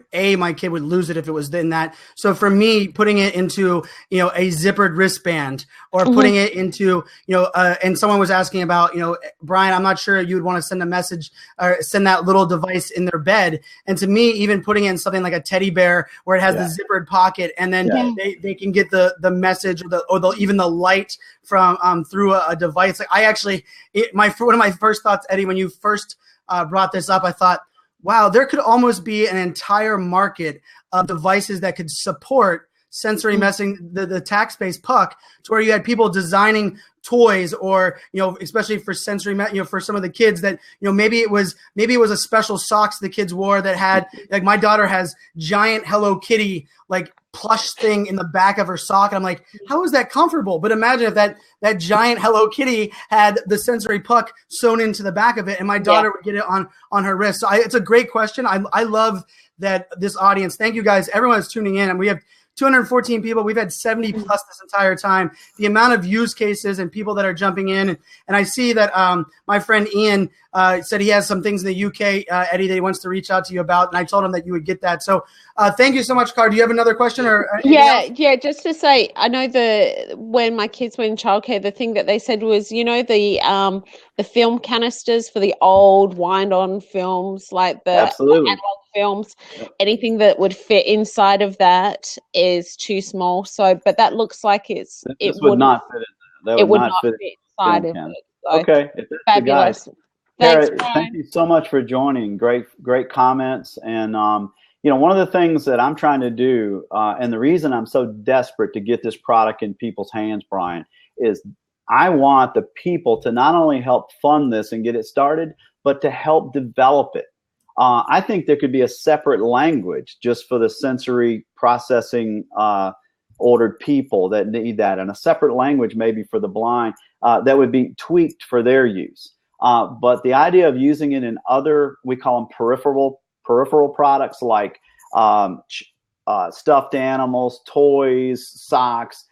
kid would lose it if it was in that. So for me, putting it into, a zippered wristband or putting it into, and someone was asking about, Brian, I'm not sure you would want to send a message or send that little device in their bed. And to me, even putting in something like a teddy bear where it has the zippered pocket, and then they can get the message or even the light from through a device. Like one of my first thoughts, Eddie, when you first brought this up, I thought, wow, there could almost be an entire market of devices that could support sensory messing, the TACTspace puck, to where you had people designing toys, or especially for sensory, for some of the kids that maybe it was a special socks the kids wore that had, like, my daughter has giant Hello Kitty like plush thing in the back of her sock, and I'm like, how is that comfortable? But imagine if that giant Hello Kitty had the sensory puck sewn into the back of it, and my daughter would get it on her wrist. So it's a great question. I love that this audience. Thank you guys, everyone that's tuning in, and we have 214 people. We've had 70 plus this entire time. The amount of use cases and people that are jumping in. And I see that my friend Ian said he has some things in the UK, Eddie, that he wants to reach out to you about. And I told him that you would get that. So thank you so much, Car. Do you have another question? Or Yeah. Just to say, I know when my kids were in childcare, the thing that they said was, the film canisters for the old wind-on films, like the analog films, anything that would fit inside of that is too small. So, but that looks like it would not fit. It would not fit inside of it. So, okay, fabulous. Thanks, thank you so much for joining. Great comments. And one of the things that I'm trying to do, and the reason I'm so desperate to get this product in people's hands, Brian, is I want the people to not only help fund this and get it started, but to help develop it. I think there could be a separate language just for the sensory processing ordered people that need that, and a separate language maybe for the blind that would be tweaked for their use. But the idea of using it in other, we call them peripheral products like stuffed animals, toys, socks,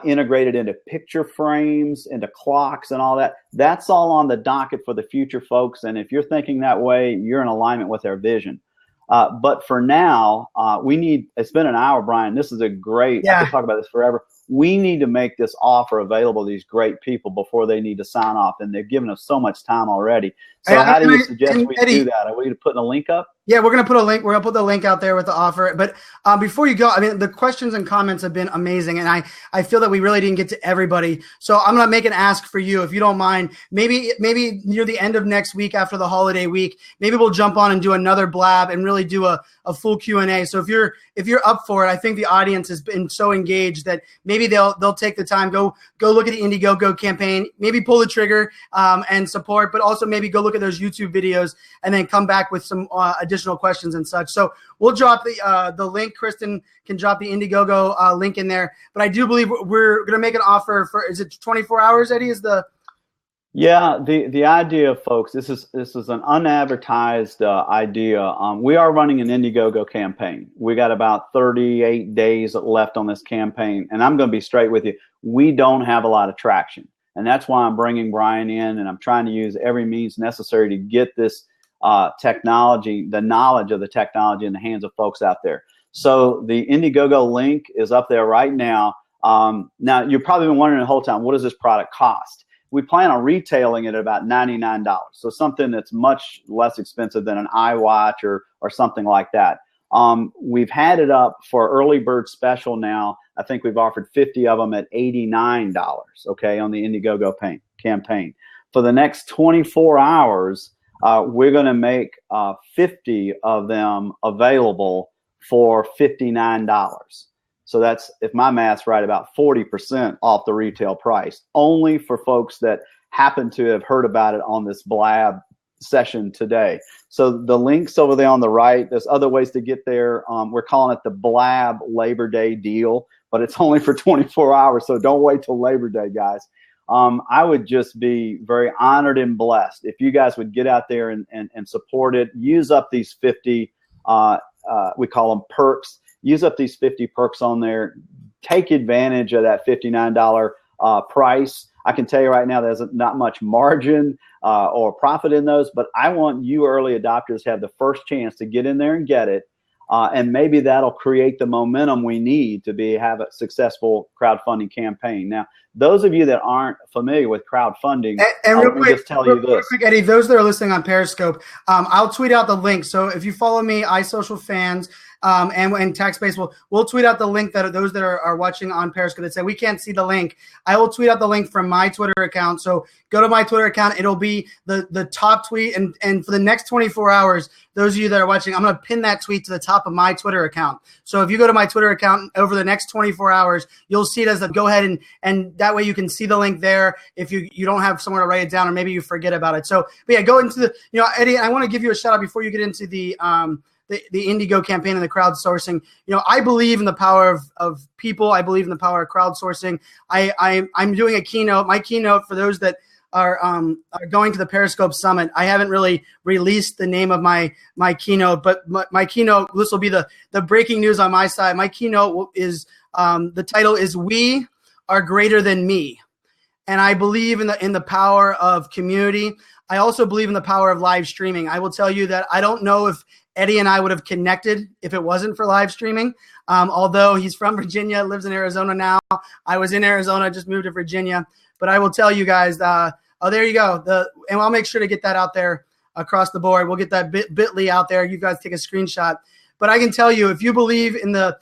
integrated into picture frames, into clocks and all that. That's all on the docket for the future, folks. And if you're thinking that way, you're in alignment with our vision. But for now, it's been an hour, Brian. This is a great, I could talk about this forever. We need to make this offer available to these great people before they need to sign off. And they've given us so much time already. So how do you suggest we do that? Are we putting a link up? Yeah, we're going to put a link. We're going to put the link out there with the offer. But before you go, I mean, the questions and comments have been amazing. And I feel that we really didn't get to everybody. So I'm going to make an ask for you, if you don't mind. Maybe near the end of next week, after the holiday week, maybe we'll jump on and do another blab and really do a full Q&A. So if you're up for it, I think the audience has been so engaged that maybe they'll take the time, go look at the Indiegogo campaign, maybe pull the trigger and support, but also maybe go look at those YouTube videos and then come back with some additional questions and such. So we'll drop the link. Kristen can drop the Indiegogo link in there. But I do believe we're going to make an offer for, is it 24 hours, Eddie? Yeah, the idea, folks, this is an unadvertised idea. We are running an Indiegogo campaign. We got about 38 days left on this campaign, and I'm going to be straight with you. We don't have a lot of traction, and that's why I'm bringing Brian in, and I'm trying to use every means necessary to get this technology, the knowledge of the technology, in the hands of folks out there. So the Indiegogo link is up there right now. Now, you've probably been wondering the whole time, what does this product cost? We plan on retailing it at about $99. So something that's much less expensive than an iWatch or something like that. We've had it up for early bird special now. I think we've offered 50 of them at $89, okay, on the Indiegogo campaign. For the next 24 hours, we're going to make 50 of them available for $59. So that's, if my math's right, about 40% off the retail price, only for folks that happen to have heard about it on this blab session today. So the link's over there on the right. There's other ways to get there. We're calling it the Blab Labor Day deal, but it's only for 24 hours. So don't wait till Labor Day, guys. I would just be very honored and blessed if you guys would get out there and support it. Use up these 50, we call them perks. Use up these 50 perks on there. Take advantage of that $59 price. I can tell you right now, there's not much margin or profit in those, but I want you early adopters to have the first chance to get in there and get it. And maybe that'll create the momentum we need to have a successful crowdfunding campaign. Now, those of you that aren't familiar with crowdfunding, let me just tell you this. Real quick, Eddie, those that are listening on Periscope, I'll tweet out the link. So if you follow me, iSocialFans, and TACTspace, we'll tweet out the link that those that are watching on Periscope that say we can't see the link. I will tweet out the link from my Twitter account. So go to my Twitter account. It'll be the top tweet. And for the next 24 hours, those of you that are watching, I'm going to pin that tweet to the top of my Twitter account. So if you go to my Twitter account over the next 24 hours, you'll see it as go ahead and that way you can see the link there if you don't have somewhere to write it down or maybe you forget about it. So, but yeah, go into Eddie, I want to give you a shout out before you get into the Indigo campaign and the crowdsourcing. I believe in the power of people. I believe in the power of crowdsourcing. I'm doing a keynote. My keynote, for those that are going to the Periscope Summit, I haven't really released the name of my keynote, but my keynote, this will be the breaking news on my side. My keynote is, the title is "We Are Greater Than Me." And I believe in the power of community. I also believe in the power of live streaming. I will tell you that I don't know if Eddie and I would have connected if it wasn't for live streaming. Although he's from Virginia, lives in Arizona now. I was in Arizona, just moved to Virginia. But I will tell you guys, there you go. And I'll make sure to get that out there across the board. We'll get that bit.ly out there. You guys take a screenshot. But I can tell you, if you believe in the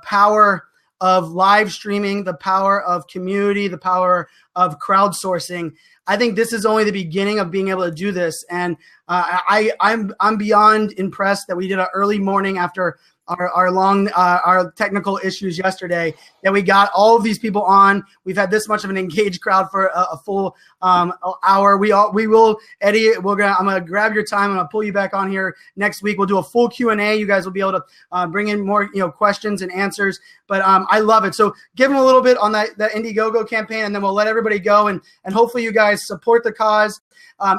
power of live streaming, the power of community, the power of crowdsourcing, I think this is only the beginning of being able to do this. And I'm beyond impressed that we did an early morning after our technical issues yesterday, that we got all of these people on. We've had this much of an engaged crowd for a full hour. We will, Eddie, I'm gonna grab your time. I'm gonna pull you back on here next week. We'll do a full Q&A. You guys will be able to bring in more questions and answers. But I love it. So give them a little bit on that Indiegogo campaign, and then we'll let everybody go, and hopefully you guys support the cause.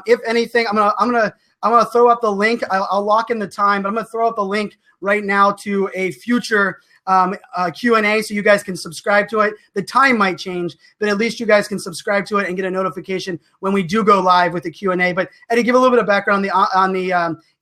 If anything, I'm gonna throw up the link. I'll lock in the time, but I'm gonna throw up the link right now to a future Q&A, so you guys can subscribe to it. The time might change, but at least you guys can subscribe to it and get a notification when we do go live with the Q&A. But Eddie, give a little bit of background on the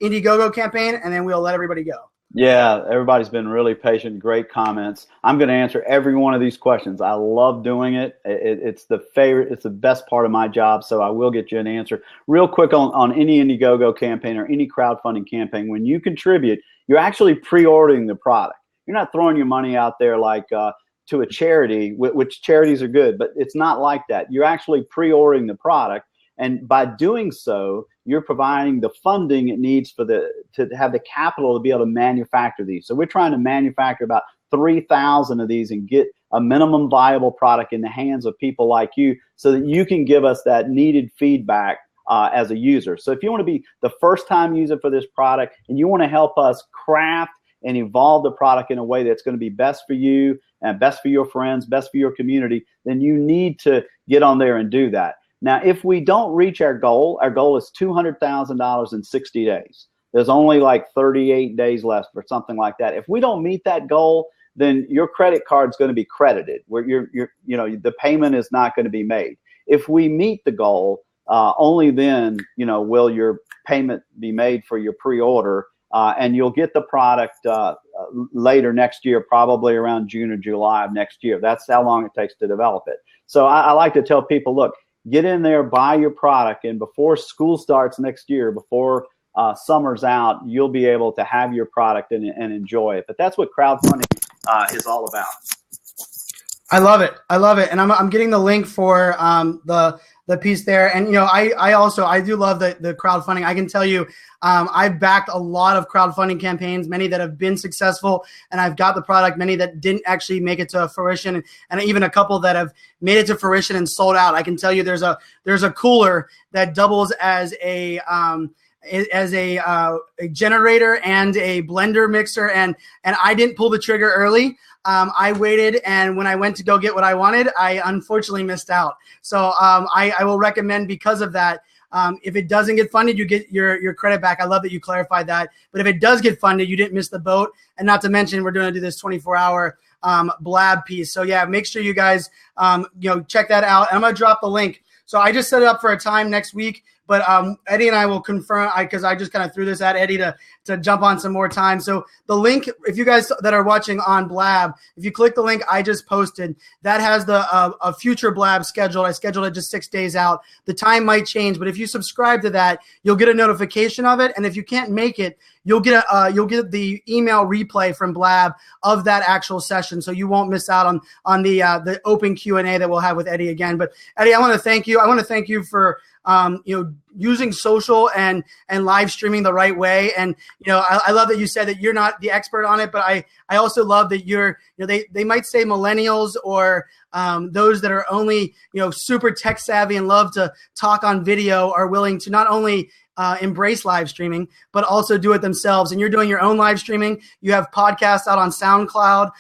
Indiegogo campaign, and then we'll let everybody go. Yeah, everybody's been really patient. Great comments. I'm going to answer every one of these questions. I love doing it. It's the favorite. It's the best part of my job. So I will get you an answer real quick on any Indiegogo campaign or any crowdfunding campaign. When you contribute, you're actually pre-ordering the product. You're not throwing your money out there like to a charity, which charities are good, but it's not like that. You're actually pre-ordering the product. And by doing so, you're providing the funding it needs to have the capital to be able to manufacture these. So we're trying to manufacture about 3,000 of these and get a minimum viable product in the hands of people like you, so that you can give us that needed feedback as a user. So if you want to be the first time user for this product, and you want to help us craft and evolve the product in a way that's going to be best for you and best for your friends, best for your community, then you need to get on there and do that. Now, if we don't reach our goal is $200,000 in 60 days. There's only like 38 days left or something like that. If we don't meet that goal, then your credit card's going to be credited, where the payment is not going to be made. If we meet the goal, only then, will your payment be made for your pre-order, and you'll get the product later next year, probably around June or July of next year. That's how long it takes to develop it. So I like to tell people, look, get in there, buy your product, and before school starts next year, before summer's out, you'll be able to have your product and enjoy it. But that's what crowdfunding is all about. I love it. And I'm getting the link for the piece there. And, I do love the crowdfunding. I can tell you, I've backed a lot of crowdfunding campaigns, many that have been successful, and I've got the product, many that didn't actually make it to fruition, and even a couple that have made it to fruition and sold out. I can tell you there's a cooler that doubles as a generator and a blender mixer, and I didn't pull the trigger early. I waited, and when I went to go get what I wanted, I unfortunately missed out. So I will recommend, because of that, if it doesn't get funded, you get your credit back. I love that you clarified that. But if it does get funded, you didn't miss the boat. And not to mention, we're going to do this 24-hour blab piece. So yeah, make sure you guys check that out. And I'm going to drop the link. So I just set it up for a time next week. But Eddie and I will confirm, because I just kind of threw this at Eddie to jump on some more time. So the link, if you guys that are watching on Blab, if you click the link I just posted, that has a future Blab scheduled. I scheduled it just 6 days out. The time might change, but if you subscribe to that, you'll get a notification of it. And if you can't make it, you'll get the email replay from Blab of that actual session, so you won't miss out on the open Q&A that we'll have with Eddie again. But Eddie, I want to thank you. I want to thank you for using social and live streaming the right way. And I love that you said that you're not the expert on it, but I also love that they might say millennials or those that are only super tech savvy and love to talk on video are willing to not only embrace live streaming, but also do it themselves. And you're doing your own live streaming. You have podcasts out on SoundCloud.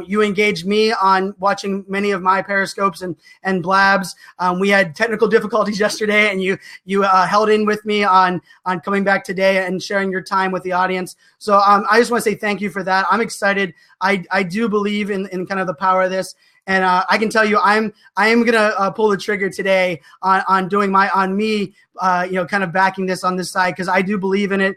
You engaged me on watching many of my Periscopes and Blabs. We had technical difficulties yesterday, and you held in with me on coming back today and sharing your time with the audience. So I just want to say thank you for that. I'm excited. I do believe in kind of the power of this. And I can tell you, I am gonna pull the trigger today on doing kind of backing this on this side, because I do believe in it.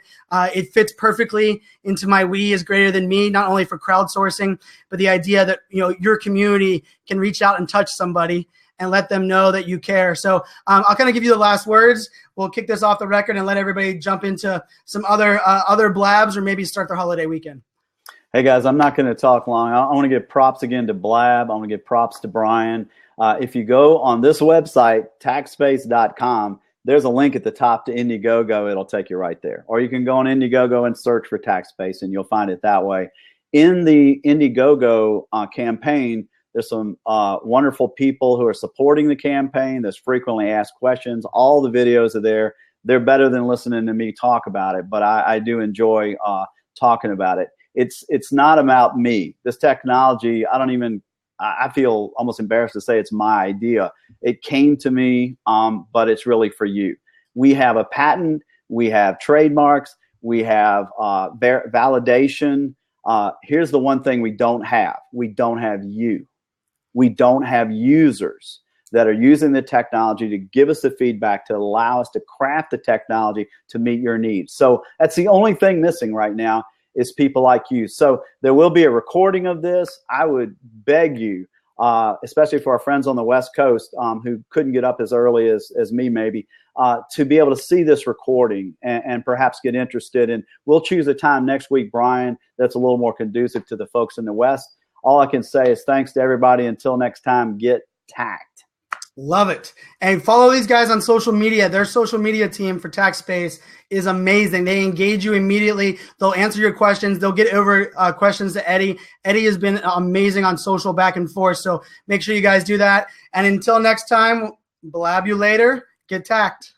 It fits perfectly into my we is greater than me, not only for crowdsourcing, but the idea that your community can reach out and touch somebody and let them know that you care. So I'll kind of give you the last words. We'll kick this off the record and let everybody jump into some other blabs, or maybe start their holiday weekend. Hey guys, I'm not going to talk long. I want to give props again to Blab. I want to give props to Brian. If you go on this website, TACTspace.com, there's a link at the top to Indiegogo. It'll take you right there. Or you can go on Indiegogo and search for TACTspace, and you'll find it that way. in the Indiegogo campaign, there's some wonderful people who are supporting the campaign. There's frequently asked questions. All the videos are there. They're better than listening to me talk about it, but I do enjoy talking about it. It's not about me. This technology, I feel almost embarrassed to say it's my idea. It came to me, but it's really for you. We have a patent. We have trademarks. We have validation. Here's the one thing we don't have. We don't have you. We don't have users that are using the technology to give us the feedback to allow us to craft the technology to meet your needs. So that's the only thing missing right now is people like you. So there will be a recording of this. I would beg you, especially for our friends on the West Coast who couldn't get up as early as me maybe, to be able to see this recording and perhaps get interested. And we'll choose a time next week, Brian, that's a little more conducive to the folks in the West. All I can say is thanks to everybody. Until next time, get tact. Love it. And follow these guys on social media. Their social media team for TACTspace is amazing. They engage you immediately. They'll answer your questions. They'll get over questions to Eddie. Eddie has been amazing on social back and forth. So make sure you guys do that. And until next time, blab you later. Get tact.